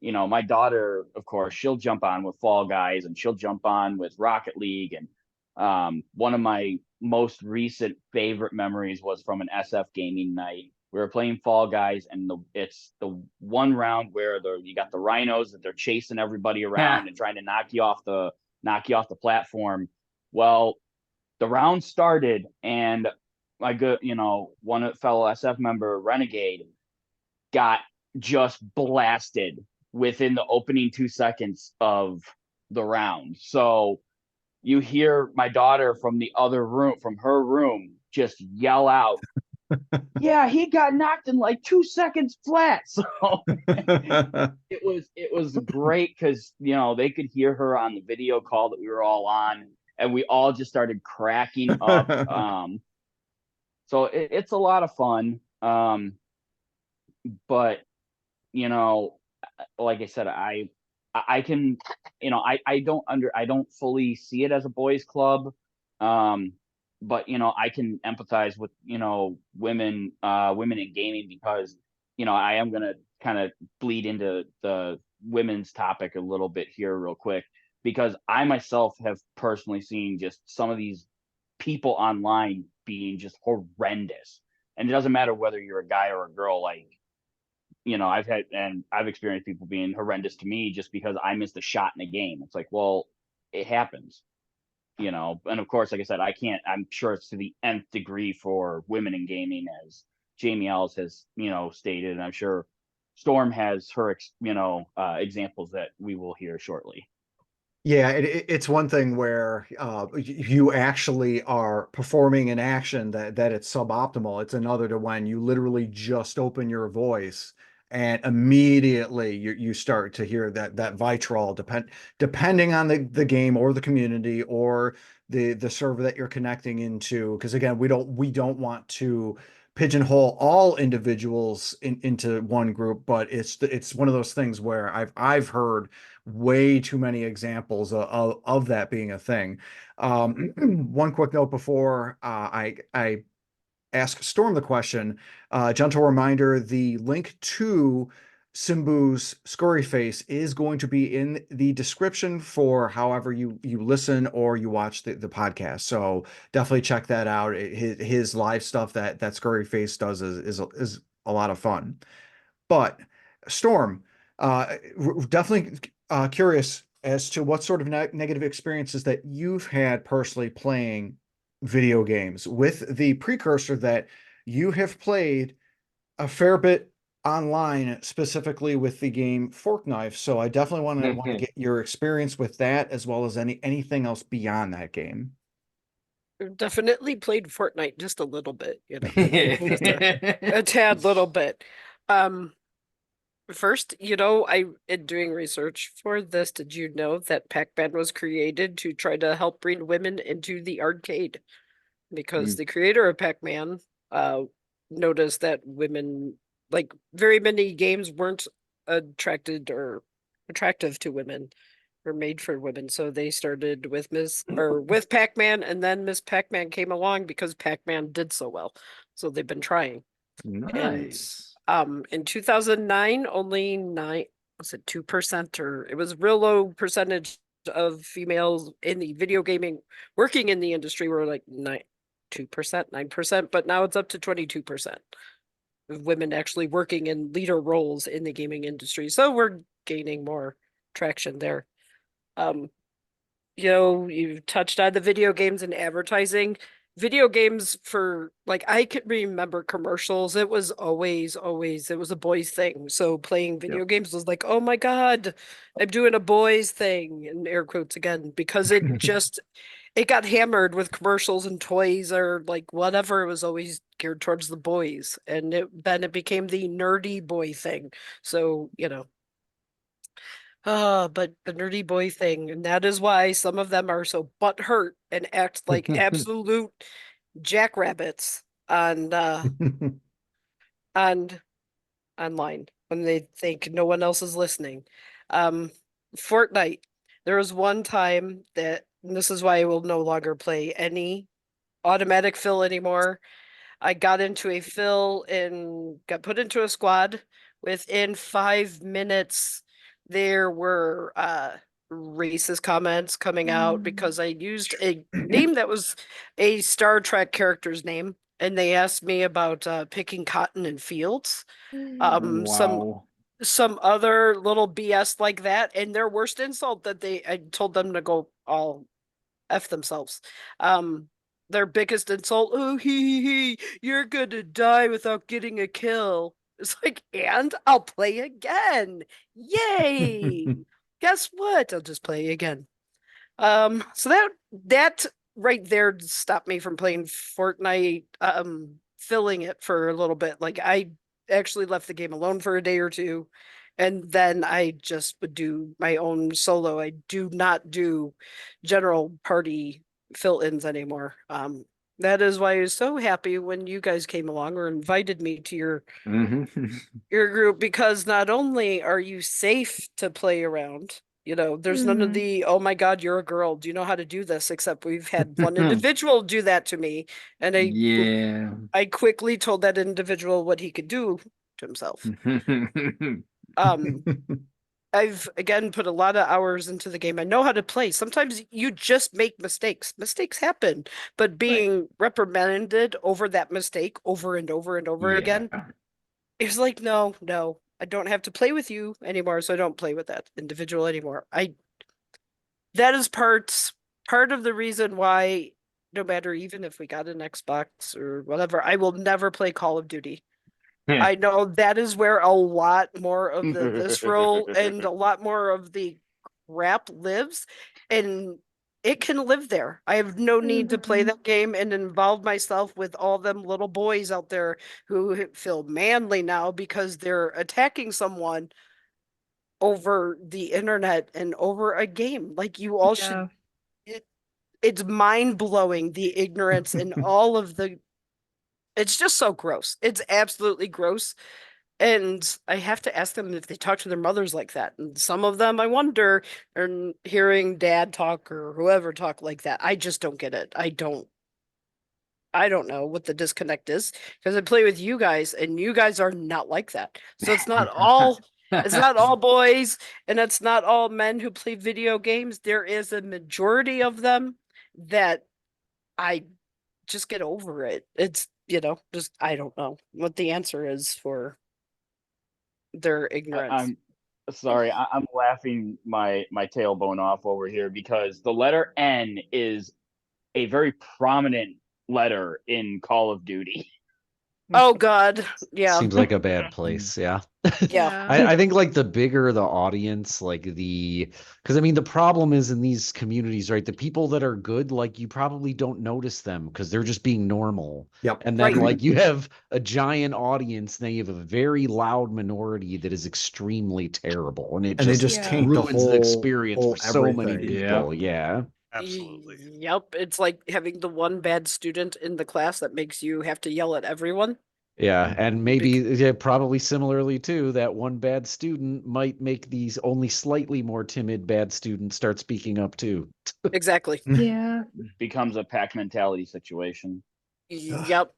my daughter, of course, she'll jump on with Fall Guys, and she'll jump on with Rocket League. And one of my most recent favorite memories was from an SF gaming night. We were playing Fall Guys, and it's the one round where you got the rhinos that they're chasing everybody around and trying to knock you off the platform. Well, the round started, and my good, one fellow SF member, Renegade, got just blasted within the opening 2 seconds of the round. So you hear my daughter from the other room, from her room, just yell out, "Yeah, he got knocked in 2 seconds flat." So it was great, because they could hear her on the video call that we were all on, and we all just started cracking up. So it's a lot of fun. But like I said, I can, I don't fully see it as a boys club. But I can empathize with women in gaming, because I am gonna kind of bleed into the women's topic a little bit here real quick, because I myself have personally seen just some of these people online being just horrendous, and it doesn't matter whether you're a guy or a girl. I've experienced people being horrendous to me just because I missed a shot in a game. It's well, it happens. And of course, like I said, I'm sure it's to the nth degree for women in gaming, as Jamie Ellis has, stated, and I'm sure Storm has her, examples that we will hear shortly. Yeah, it's one thing where you actually are performing an action that it's suboptimal. It's another to when you literally just open your voice and immediately you start to hear that vitriol, depending on the game or the community or the server that you're connecting into. Because again, we don't want to pigeonhole all individuals into one group, but it's one of those things where I've heard way too many examples of that being a thing. One quick note before I ask Storm the question, gentle reminder, the link to Simbu's Scurry Face is going to be in the description for however you listen or you watch the podcast. So definitely check that out. His live stuff that Scurry Face does is a lot of fun. But Storm, definitely curious as to what sort of negative experiences that you've had personally playing video games with the precursor that you have played a fair bit online, specifically with the game Fork Knife. So I definitely want to get your experience with that as well as anything else beyond that game. I've definitely played Fortnite just a little bit, just a tad little bit. First, in doing research for this, did you know that Pac-Man was created to try to help bring women into the arcade? Because the creator of Pac-Man noticed that women, like very many games weren't attractive to women or made for women. So they started with with Pac-Man, and then Miss Pac-Man came along because Pac-Man did so well. So they've been trying. Nice. And in 2009, only 2%, or it was real low percentage of females in the video gaming working in the industry were like 9%, but now it's up to 22% of women actually working in leader roles in the gaming industry. So we're gaining more traction there. You've touched on the video games and advertising. Video games for I could remember commercials. It was always it was a boys thing. So playing video games was like, oh my God, I'm doing a boys thing, in air quotes again, because it got hammered with commercials and toys or whatever. It was always geared towards the boys, and then it became the nerdy boy thing. So but the nerdy boy thing, and that is why some of them are so butthurt and act like absolute jackrabbits on online when they think no one else is listening. Fortnite. There was one time that, and this is why I will no longer play any automatic fill anymore. I got into a fill and got put into a squad. Within 5 minutes, there were racist comments coming out because I used a name that was a Star Trek character's name, and they asked me about picking cotton in fields. Wow. Some other little BS like that, and their worst insult that I told them to go all F themselves. Their biggest insult, oh, you're gonna die without getting a kill. It's like, and I'll play again. Yay! Guess what? I'll just play again. So that right there stopped me from playing Fortnite, filling it for a little bit. I actually left the game alone for a day or two, and then I just would do my own solo. I do not do general party fill-ins anymore. That is why I was so happy when you guys came along or invited me to your group, because not only are you safe to play around, there's none of the, oh my God, you're a girl, do you know how to do this? Except we've had one individual do that to me, and I quickly told that individual what he could do to himself. I've again put a lot of hours into the game. I know how to play. Sometimes you just make mistakes. Mistakes happen, but being reprimanded over that mistake over and over and over again, it's like, no, I don't have to play with you anymore, so I don't play with that individual anymore. That is part of the reason why, no matter even if we got an Xbox or whatever, I will never play Call of Duty. I know that is where a lot more of the visceral and a lot more of the crap lives, and it can live there. I have no need to play that game and involve myself with all them little boys out there who feel manly now because they're attacking someone over the internet and over a game. You all should. It's mind blowing, the ignorance and all of the It's just so gross. It's absolutely gross. And I have to ask them if they talk to their mothers like that. And some of them, I wonder, are hearing dad talk or whoever talk like that. I just don't get it. I don't know what the disconnect is because I play with you guys and you guys are not like that. So it's not all boys and it's not all men who play video games. There is a majority of them that I just get over it. It's, just I don't know what the answer is for their ignorance. I'm sorry, I'm laughing my tailbone off over here because the letter N is a very prominent letter in Call of Duty. Oh God. Yeah. Seems like a bad place. Yeah. Yeah. I think like the bigger the audience, like because I mean, the problem is in these communities, right? The people that are good, like you probably don't notice them because they're just being normal. Yep. And then Right. like you have a giant audience, and then you have a very loud minority that is extremely terrible. And it And they just just Yeah. taint the ruins the experience whole for so many everything. people. Yeah. Absolutely. Yep. It's like having the one bad student in the class that makes you have to yell at everyone. Yeah, and maybe probably similarly too, that one bad student might make these only slightly more timid bad students start speaking up too. Exactly. Yeah. Becomes a pack mentality situation. Yep.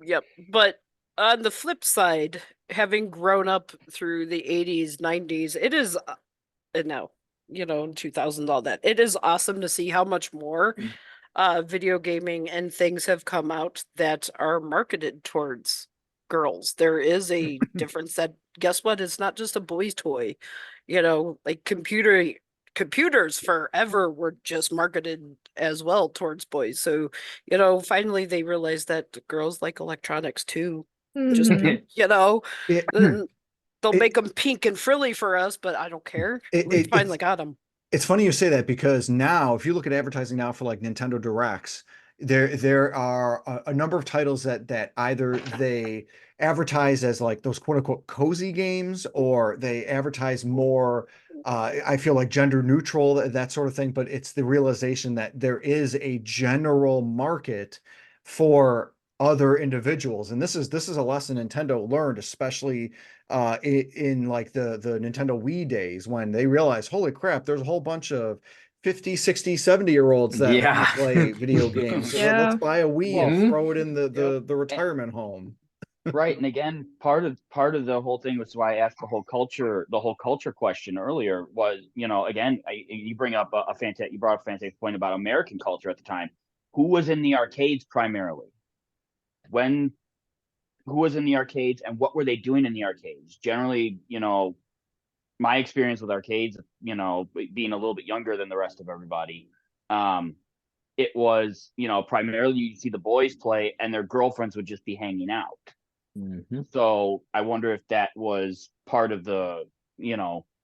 Yep. But on the flip side, having grown up through the 80s, 90s, it is and now, 2000 all that. It is awesome to see how much more video gaming and things have come out that are marketed towards girls. There is a difference that guess what? It's not just a boy's toy. Like computers forever were just marketed as well towards boys. So, finally they realized that girls like electronics too. Just Mhm. It, they'll it, make them pink and frilly for us, but I don't care. We finally got them. it's funny you say that because now, if you look at advertising now for like Nintendo Directs, there are a number of titles that either they advertise as like those quote unquote cozy games, or they advertise more. I feel like gender neutral, that sort of thing. But it's the realization that there is a general market for other individuals, and this is a lesson Nintendo learned, especially in like the Nintendo Wii days, when they realized, holy crap, there's a whole bunch of 50, 60, 70-year-olds that want Yeah. to play video games. So Yeah. let's buy a Wii Well, and throw it in Yep. the retirement home. right, and again, part of the whole thing, which is why I asked the whole culture question earlier, was, again, you bring up you brought up a fantastic point about American culture at the time. Who was in the arcades primarily? Who was in the arcades and what were they doing in the arcades? Generally, my experience with arcades, being a little bit younger than the rest of everybody, it was, primarily you see the boys play and their girlfriends would just be hanging out. Mm-hmm. So I wonder if that was part of the,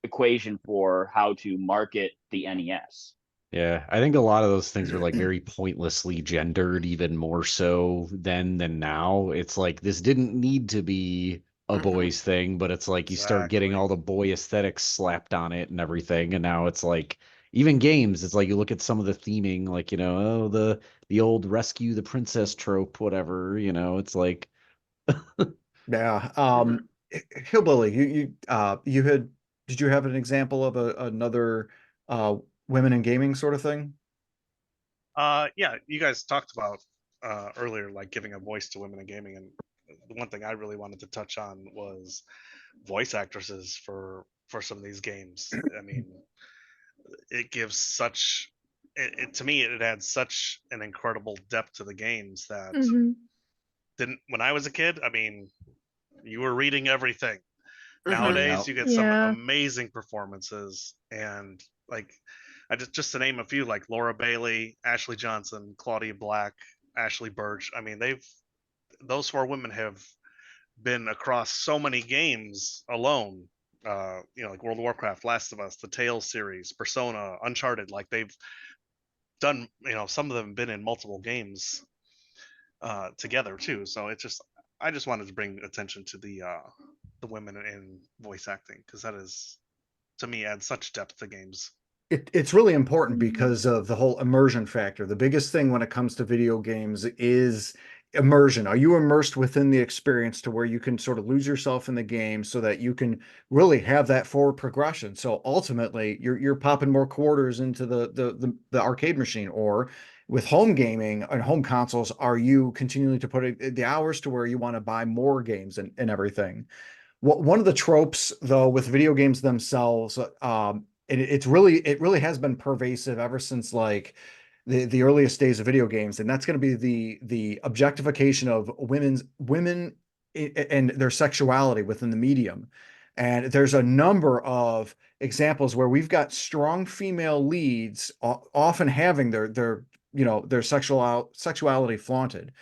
equation for how to market the NES. Yeah, I think a lot of those things were like very pointlessly gendered, even more so then than now. It's like this didn't need to be a boys thing, but it's like you start getting all the boy aesthetics slapped on it and everything, and now it's like even games, it's like you look at some of the theming, like, oh, the old rescue the princess trope, whatever, it's like Yeah. Mhm. Hillbilly, you had, did you have an example of another women in gaming sort of thing? Yeah, you guys talked about earlier, like giving a voice to women in gaming, and the one thing I really wanted to touch on was voice actresses for some of these games. I mean, it gives such it to me it adds such an incredible depth to the games that Mhm. didn't when I was a kid. I mean, you were reading everything. Mhm. Nowadays, you get some Yeah. amazing performances, and like I just to name a few, like Laura Bailey, Ashley Johnson, Claudia Black, Ashley Birch. I mean, those four women have been across so many games alone. Like World of Warcraft, Last of Us, the Tales series, Persona, Uncharted. Like they've done, some of them have been in multiple games together too. So I just wanted to bring attention to the women in voice acting, because that is, to me, adds such depth to games. It's really important Mhm. because of the whole immersion factor. The biggest thing when it comes to video games is immersion? Are you immersed within the experience to where you can sort of lose yourself in the game so that you can really have that forward progression? So ultimately, you're popping more quarters into the arcade machine, or with home gaming and home consoles, are you continuing to put the hours to where you want to buy more games and everything? One of the tropes, though, with video games themselves, it really has been pervasive ever since like the earliest days of video games, and that's going to be the objectification of women and their sexuality within the medium. And there's a number of examples where we've got strong female leads often having their sexuality flaunted,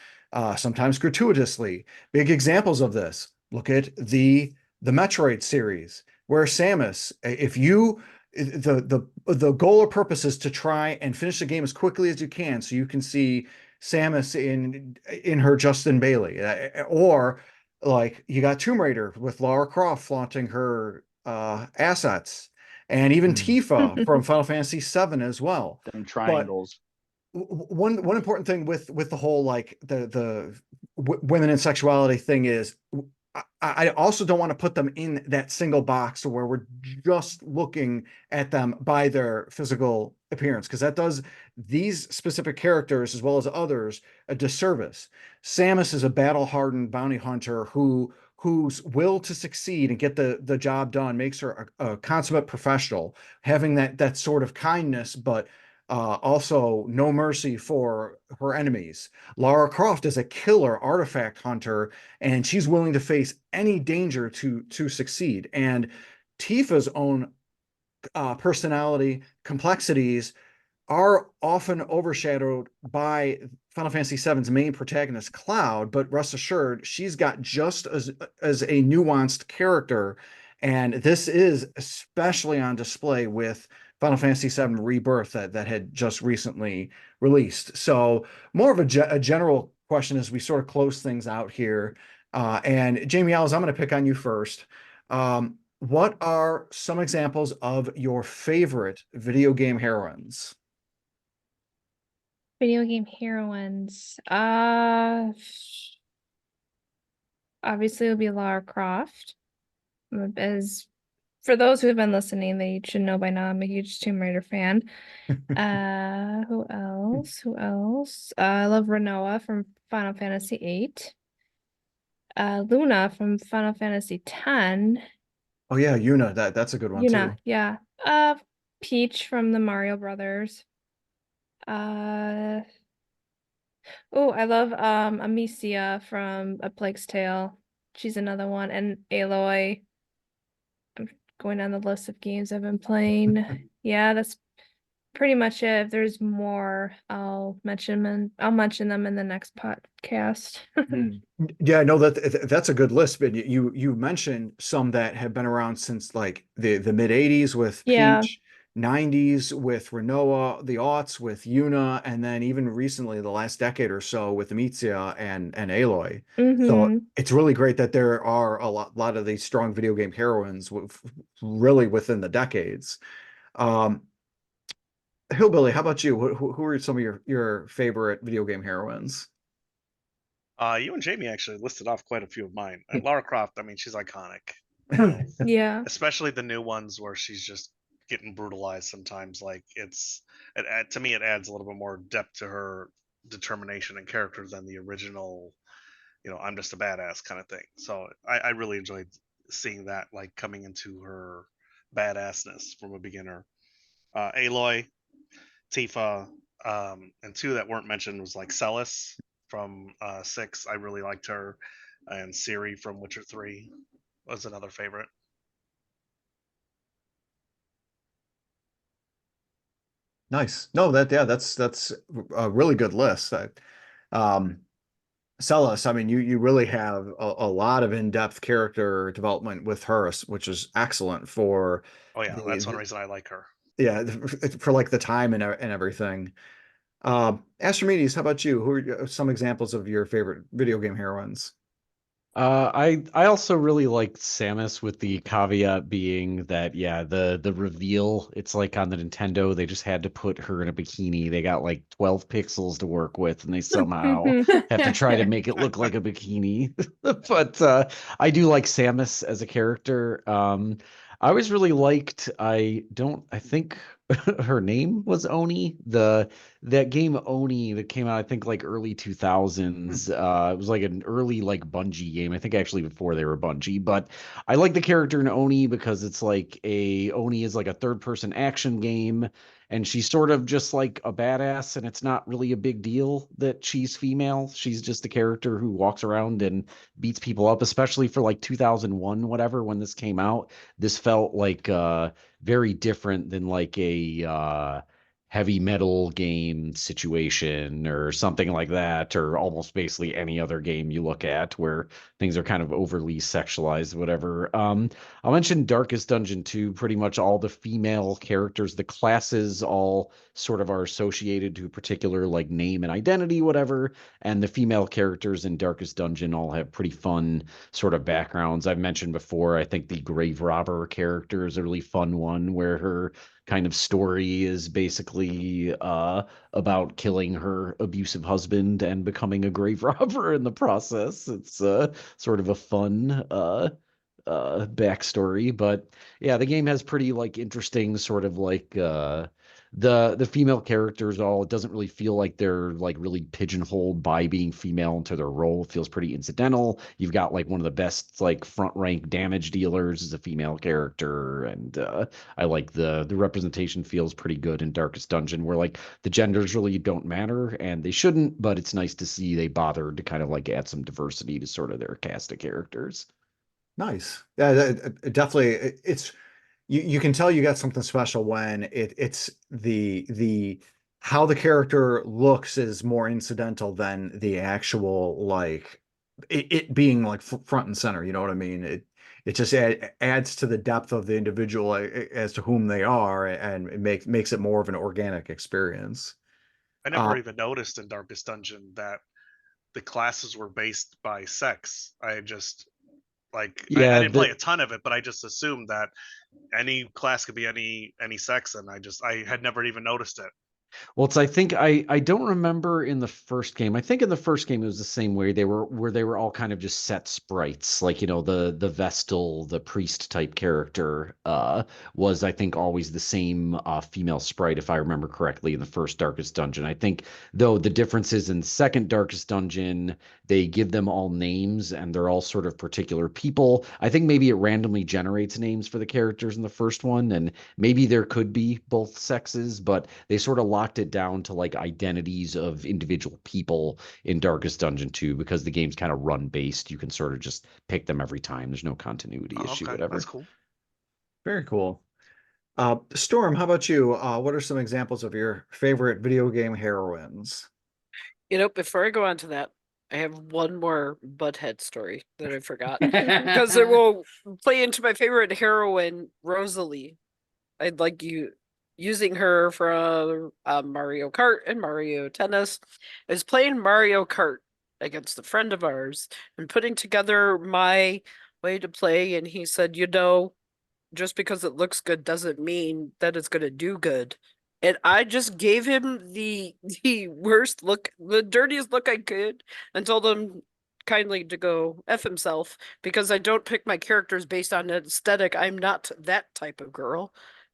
sometimes gratuitously. Big examples of this. Look at the Metroid series, where Samus, if you the goal or purpose is to try and finish the game as quickly as you can, so you can see Samus in her Justin Bailey, or like you got Tomb Raider with Lara Croft flaunting her assets, and even Tifa from Final Fantasy VII as well. Them But triangles. one important thing with the whole like women and sexuality thing is I also don't want to put them in that single box where we're just looking at them by their physical appearance, because that does these specific characters as well as others a disservice. Samus is a battle-hardened bounty hunter whose will to succeed and get the job done makes her a consummate professional, having that sort of kindness, but also no mercy for her enemies. Lara Croft is a killer artifact hunter, and she's willing to face any danger to succeed. And Tifa's own personality complexities are often overshadowed by Final Fantasy VII's main protagonist, Cloud, but rest assured, she's got just as a nuanced character, and this is especially on display with Final Fantasy VII Rebirth that had just recently released. So more of a general question as we sort of close things out here. And Jamie Ellis, I'm going to pick on you first. What are some examples of your favorite video game heroines? Video game heroines. Obviously it would be Lara Croft. As for those who have been listening, they should know by now I'm a huge Tomb Raider fan. Who else? Who else? I love Renoa from Final Fantasy VIII. Luna from Final Fantasy X. Oh yeah, Yuna, that's a good one Yuna, too. yeah. Peach from the Mario Brothers. Uh, oh, I love Amicia from A Plague's Tale. She's another one. And Aloy. I'm going down the list of games I've been playing. Yeah, that's pretty much it. If there's more, I'll mention them in the next podcast. Yeah, no, that's a good list, but you mentioned some that have been around since like the mid 80s with Yeah. Peach, 90s with Renoa, the aughts with Yuna, and then even recently the last decade or so with Amicia and Aloy. So Mm-hmm. it's really great that there are a lot of these strong video game heroines really within the decades. Um, Hillbilly, how about you? Who are some of your favorite video game heroines? You and Jamie actually listed off quite a few of mine. And Lara Croft, I mean, she's iconic. You know, Yeah. especially the new ones where she's just getting brutalized sometimes. Like to me, it adds a little bit more depth to her determination and character than the original. You know, I'm just a badass kind of thing. So I really enjoyed seeing that, like coming into her badassness from a beginner. Aloy, Tifa, and two that weren't mentioned was like Celis from 6. I really liked her, and Ciri from Witcher 3 was another favorite. Nice. No, that's a really good list. Um, Celis, I mean, you really have a lot of in-depth character development with her, which is excellent for Oh yeah, that's one the reason I like her. yeah for like the time and everything. Astrimedes, how about you? Who are some examples of your favorite video game heroines? I also really liked Samus, with the caveat being that, yeah, the reveal, it's like on the Nintendo, they just had to put her in a bikini. They got like 12 pixels to work with, and they somehow have to try to make it look like a bikini. But I do like Samus as a character. I always really liked, I think her name was Oni. That game Oni that came out, I think, like early 2000s. It was like an early like Bungie game. I think actually before they were Bungie. But I like the character in Oni because it's like Oni is like a third person action game, and she's sort of just like a badass, and it's not really a big deal that she's female. She's just a character who walks around and beats people up, especially for like 2001, whatever, when this came out. This felt like very different than like a heavy metal game situation or something like that, or almost basically any other game you look at where things are kind of overly sexualized, whatever. I'll mention Darkest Dungeon 2. Pretty much all the female characters, the classes, all sort of are associated to a particular like name and identity, whatever. And the female characters in Darkest Dungeon all have pretty fun sort of backgrounds. I've mentioned before, I think the Grave Robber character is a really fun one, where her kind of story is basically about killing her abusive husband and becoming a grave robber in the process. It's sort of a fun backstory. But yeah, the game has pretty like interesting sort of like the female characters, all, it doesn't really feel like they're like really pigeonholed by being female into their role. It feels pretty incidental. You've got like one of the best like front rank damage dealers as a female character, and I like the representation feels pretty good in Darkest Dungeon, where like the genders really don't matter, and they shouldn't, but it's nice to see they bothered to kind of like add some diversity to sort of their cast of characters. Nice. Yeah, definitely. It's you can tell you got something special when it's the how the character looks is more incidental than the actual like it being like front and center. You know what I mean? It just adds to the depth of the individual as to whom they are, and it makes it more of an organic experience. I never even noticed in Darkest Dungeon that the classes were based by sex. I just like I Yeah, didn't play a ton of it, but I just assumed that any class could be any sex, and I had never even noticed it. well, it's, I think I don't remember in the first game. I think in the first game it was the same way. They were where they were all kind of just set sprites, like, you know, the Vestal, the priest type character was, I think, always the same female sprite, if I remember correctly, in the first Darkest Dungeon. I think though the difference is in second Darkest Dungeon, they give them all names and they're all sort of particular people. I think maybe it randomly generates names for the characters in the first one, and maybe there could be both sexes, but they sort of locked it down to like identities of individual people in Darkest Dungeon 2, because the game's kind of run based. You can sort of just pick them every time. There's no continuity Oh, issue, okay, whatever. that's cool. Very cool. Storm, how about you? What are some examples of your favorite video game heroines? You know, before I go on to that, I have one more butthead story that I forgot because it will play into my favorite heroine, Rosalie. I'd like you using her for Mario Kart and Mario Tennis. I was playing Mario Kart against a friend of ours and putting together my way to play, and he said, you know, just because it looks good doesn't mean that it's going to do good. And I just gave him the worst look, the dirtiest look I could, and told him kindly to go F himself, because I don't pick my characters based on aesthetic. I'm not that type of girl.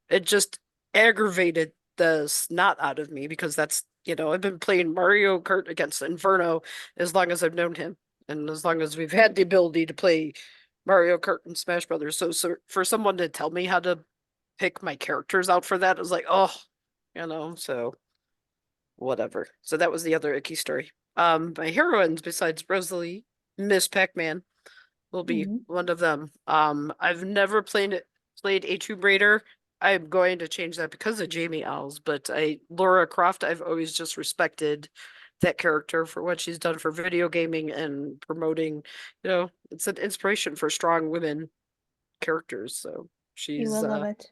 It just aggravated the snot out of me, because that's, you know, I've been playing Mario Kart against Inferno as long as I've known him, and as long as we've had the ability to play Mario Kart and Smash Brothers. So for someone to tell me how to pick my characters out for that, it was like, oh, you know, so whatever. So that was the other icky story. My heroines besides Rosalie, Miss Pac-Man will be one of them. I've never played a Tomb Raider. I'm going to change that because of Jamie Owls, but Laura Croft, I've always just respected that character for what she's done for video gaming and promoting, you know, it's an inspiration for strong women characters. So You she's will love it.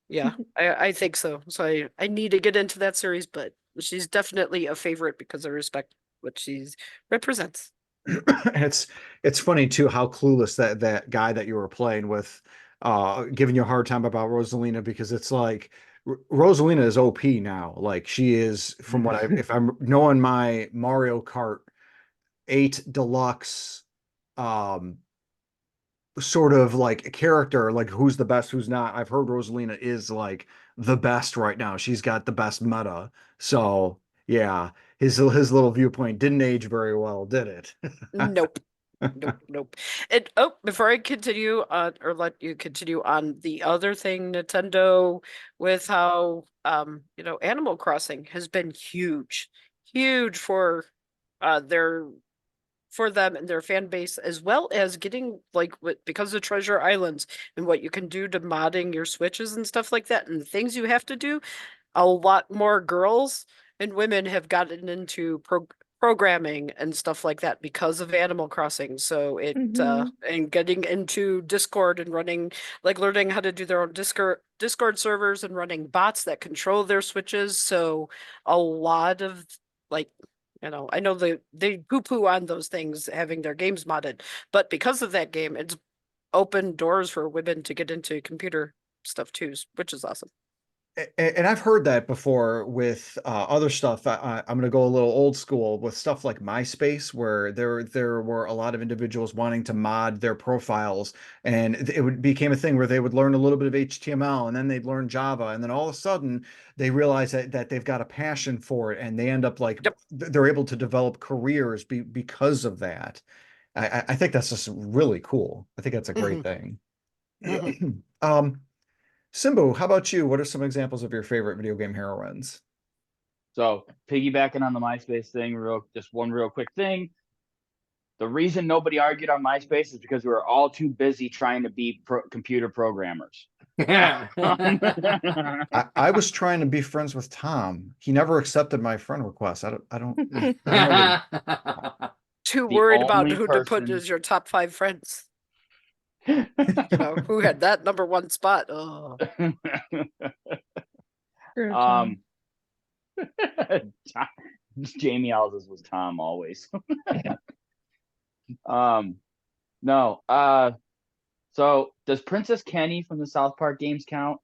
yeah, I think so. So I need to get into that series, but she's definitely a favorite because I respect what she represents. It's funny too how clueless that guy that you were playing with giving you a hard time about Rosalina, because it's like Rosalina is OP now. Like she is, from what if I'm knowing my Mario Kart 8 Deluxe um sort of like character, like who's the best, who's not. I've heard Rosalina is like the best right now. She's got the best meta. So yeah, his little viewpoint didn't age very well, did it? Nope. Nope, nope. And oh, before I continue on, or let you continue on, the other thing, Nintendo, with how Animal Crossing has been huge, huge for their for them and their fan base, as well as getting like because of Treasure Islands and what you can do to modding your switches and stuff like that, and the things you have to do. A lot more girls and women have gotten into programming and stuff like that because of Animal Crossing. So and getting into Discord and learning how to do their own Discord servers and running bots that control their switches. So a lot of like I know they poo-poo on those things having their games modded, but because of that game, it's opened doors for women to get into computer stuff too, which is awesome. And I've heard that before with other stuff. I'm going to go a little old school with stuff like MySpace, where there were a lot of individuals wanting to mod their profiles, and became a thing where they would learn a little bit of HTML, and then they'd learn Java, and then all of a sudden they realize that they've got a passion for it, and they end up like Yep. they're able to develop careers because of that. I think that's just really cool. I think that's a great thing. Simbu, how about you? What are some examples of your favorite video game heroines? So piggybacking on the MySpace thing, just one real quick thing. The reason nobody argued on MySpace is because we were all too busy trying to be computer programmers. I was trying to be friends with Tom. He never accepted my friend request. I don't know. Too The worried about only who to put person- as your top 5 friends. Who had that number 1 spot? Oh. Jamie Alves was Tom always. No. So does Princess Kenny from the South Park games count?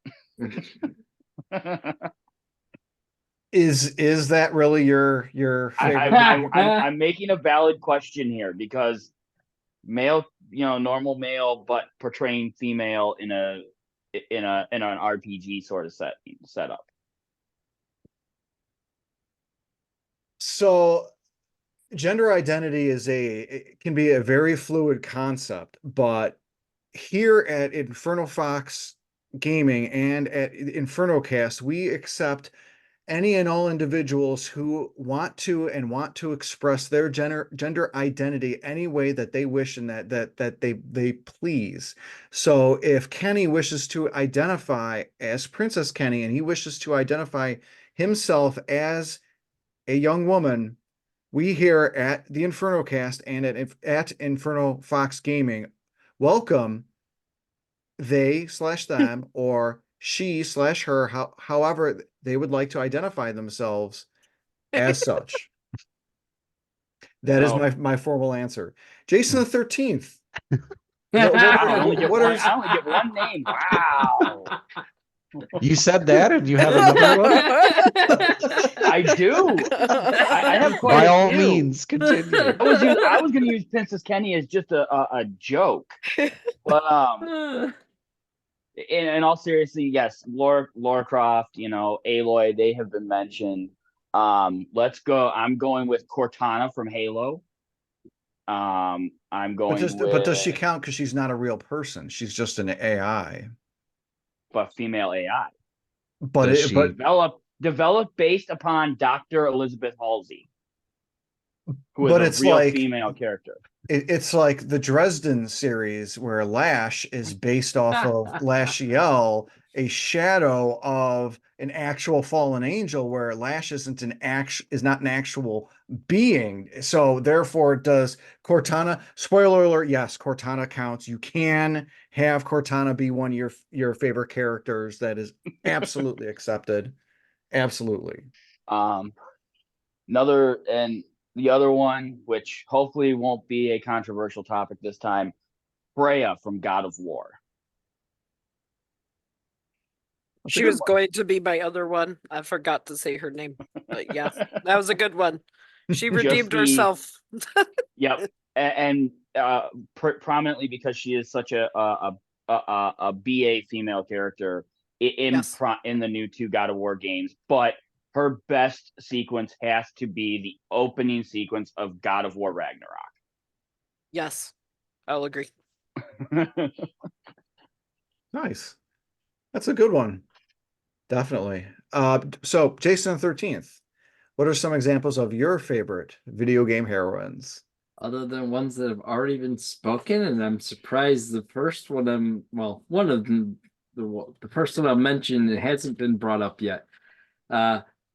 Is that really your favorite? I'm making a valid question here because male, normal male, but portraying female in an RPG sort of setup. So gender identity it can be a very fluid concept, but here at Inferno Fox Gaming and at Inferno Cast, we accept any and all individuals who want to express their gender identity any way that they wish and that they please. So if Kenny wishes to identify as Princess Kenny and he wishes to identify himself as a young woman, we here at the Inferno Cast and at Inferno Fox Gaming welcome they/them or she/her, however they would like to identify themselves as such. That is my formal answer. Jason the 13th. I only get one name. Wow. You said that, and you have another one? I do. I have quite By a all few. means, continue. I was going to use Princess Kenny as just a joke, but in all seriously, yes, Lara Croft, Aloy, they have been mentioned. Let's go. I'm going with Cortana from Halo. I'm going but does she count because she's not a real person? She's just an AI. But female AI. But developed based upon Dr. Elizabeth Halsey, who is a real female character. It's like the Dresden series where Lash is based off of Lashiel, a shadow of an actual fallen angel, where Lash is not an actual being. So therefore, does Cortana? Spoiler alert: yes, Cortana counts. You can have Cortana be one of your favorite characters. That is absolutely accepted. Absolutely. Another, and the other one, which hopefully won't be a controversial topic this time, Freya from God of War. That's a She good was one. going to be my other one. I forgot to say her name. But yeah, that was a good one. She redeemed the- herself. Yep, and prominently because she is such a BA female character Yes. in the new 2 God of War games, but her best sequence has to be the opening sequence of God of War Ragnarok. Yes. I'll agree. Nice. That's a good one. Definitely. So Jason the 13th, what are some examples of your favorite video game heroines? Other than ones that have already been spoken, and I'm surprised the first one one of them, the first one I'll mention, it hasn't been brought up yet.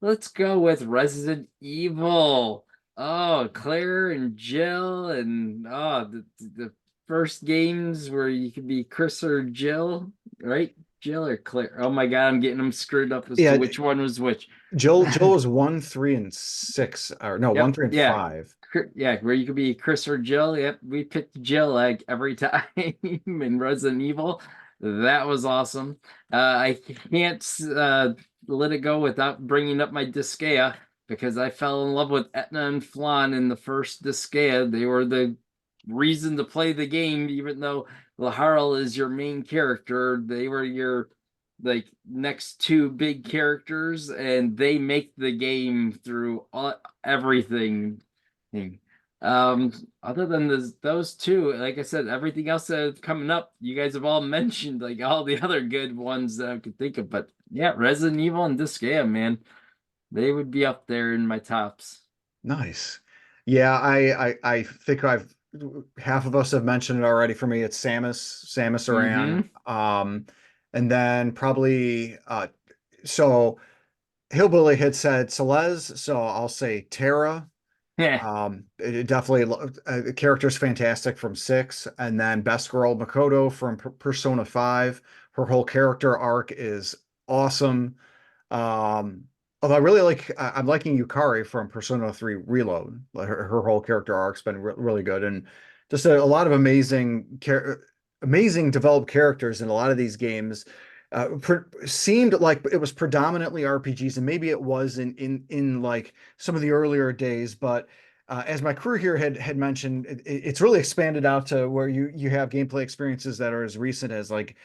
Let's go with Resident Evil. Oh, Claire and Jill, and the first games where you could be Chris or Jill, right? Jill or Claire. Oh my God, I'm getting them screwed up as Yeah, to which one was which. Jill was 1, 3, and 6, or no, 1, Yep, 3, and yeah. 5. Yeah, where you could be Chris or Jill. Yep, we picked Jill like every time in Resident Evil. That was awesome. I can't let it go without bringing up my Disgaea because I fell in love with Etna and Flan in the first Disgaea. They were the reason to play the game, even though Laharl is your main character. They were your like next two big characters, and they make the game through everything. Um, Other than those two, like I said, everything else that's coming up, you guys have all mentioned like all the other good ones that I could think of. But yeah, Resident Evil and Disgaea, man, they would be up there in my tops. Nice. Yeah, I think I've half of us have mentioned it already. For me, it's Samus Aran. And then probably so Hillbilly had said Celeste, so I'll say Terra. Yeah. It definitely the character's fantastic from 6, and then Best Girl Makoto from Persona 5. Her whole character arc is awesome. Um, Although I really I'm liking Yukari from Persona 3 Reload. Her whole character arc's been really good, and just a lot of amazing developed characters in a lot of these games. Seemed like it was predominantly RPGs, and maybe it was in like some of the earlier days, but as my crew here had mentioned, it's really expanded out to where you have gameplay experiences that are as recent as like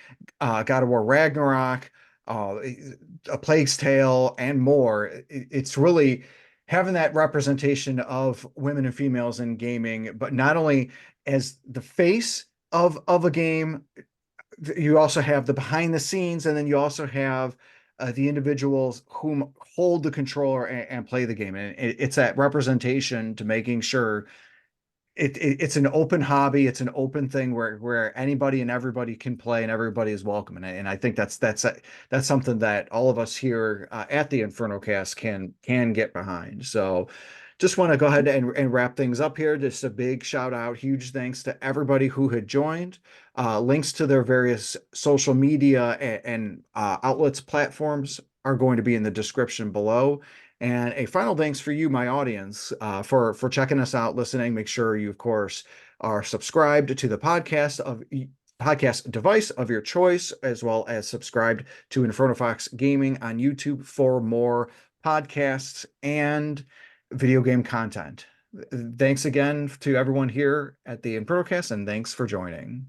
God of War Ragnarok, A Plague's Tale, and more. It's really having that representation of women and females in gaming, but not only as the face of a game, you also have the behind the scenes, and then you also have the individuals whom hold the controller and play the game. And it's that representation to making sure it's an open hobby. It's an open thing where anybody and everybody can play and everybody is welcome. And I think that's something that all of us here at the Inferno Cast can get behind. So just want to go ahead and wrap things up here. Just a big shout out, huge thanks to everybody who had joined. Links to their various social media and outlets, platforms are going to be in the description below. And a final thanks for you, my audience, for checking us out, listening. Make sure you, of course, are subscribed to the podcast device of your choice, as well as subscribed to Inferno Fox Gaming on YouTube for more podcasts and video game content. Thanks again to everyone here at the InfernoCast, and thanks for joining.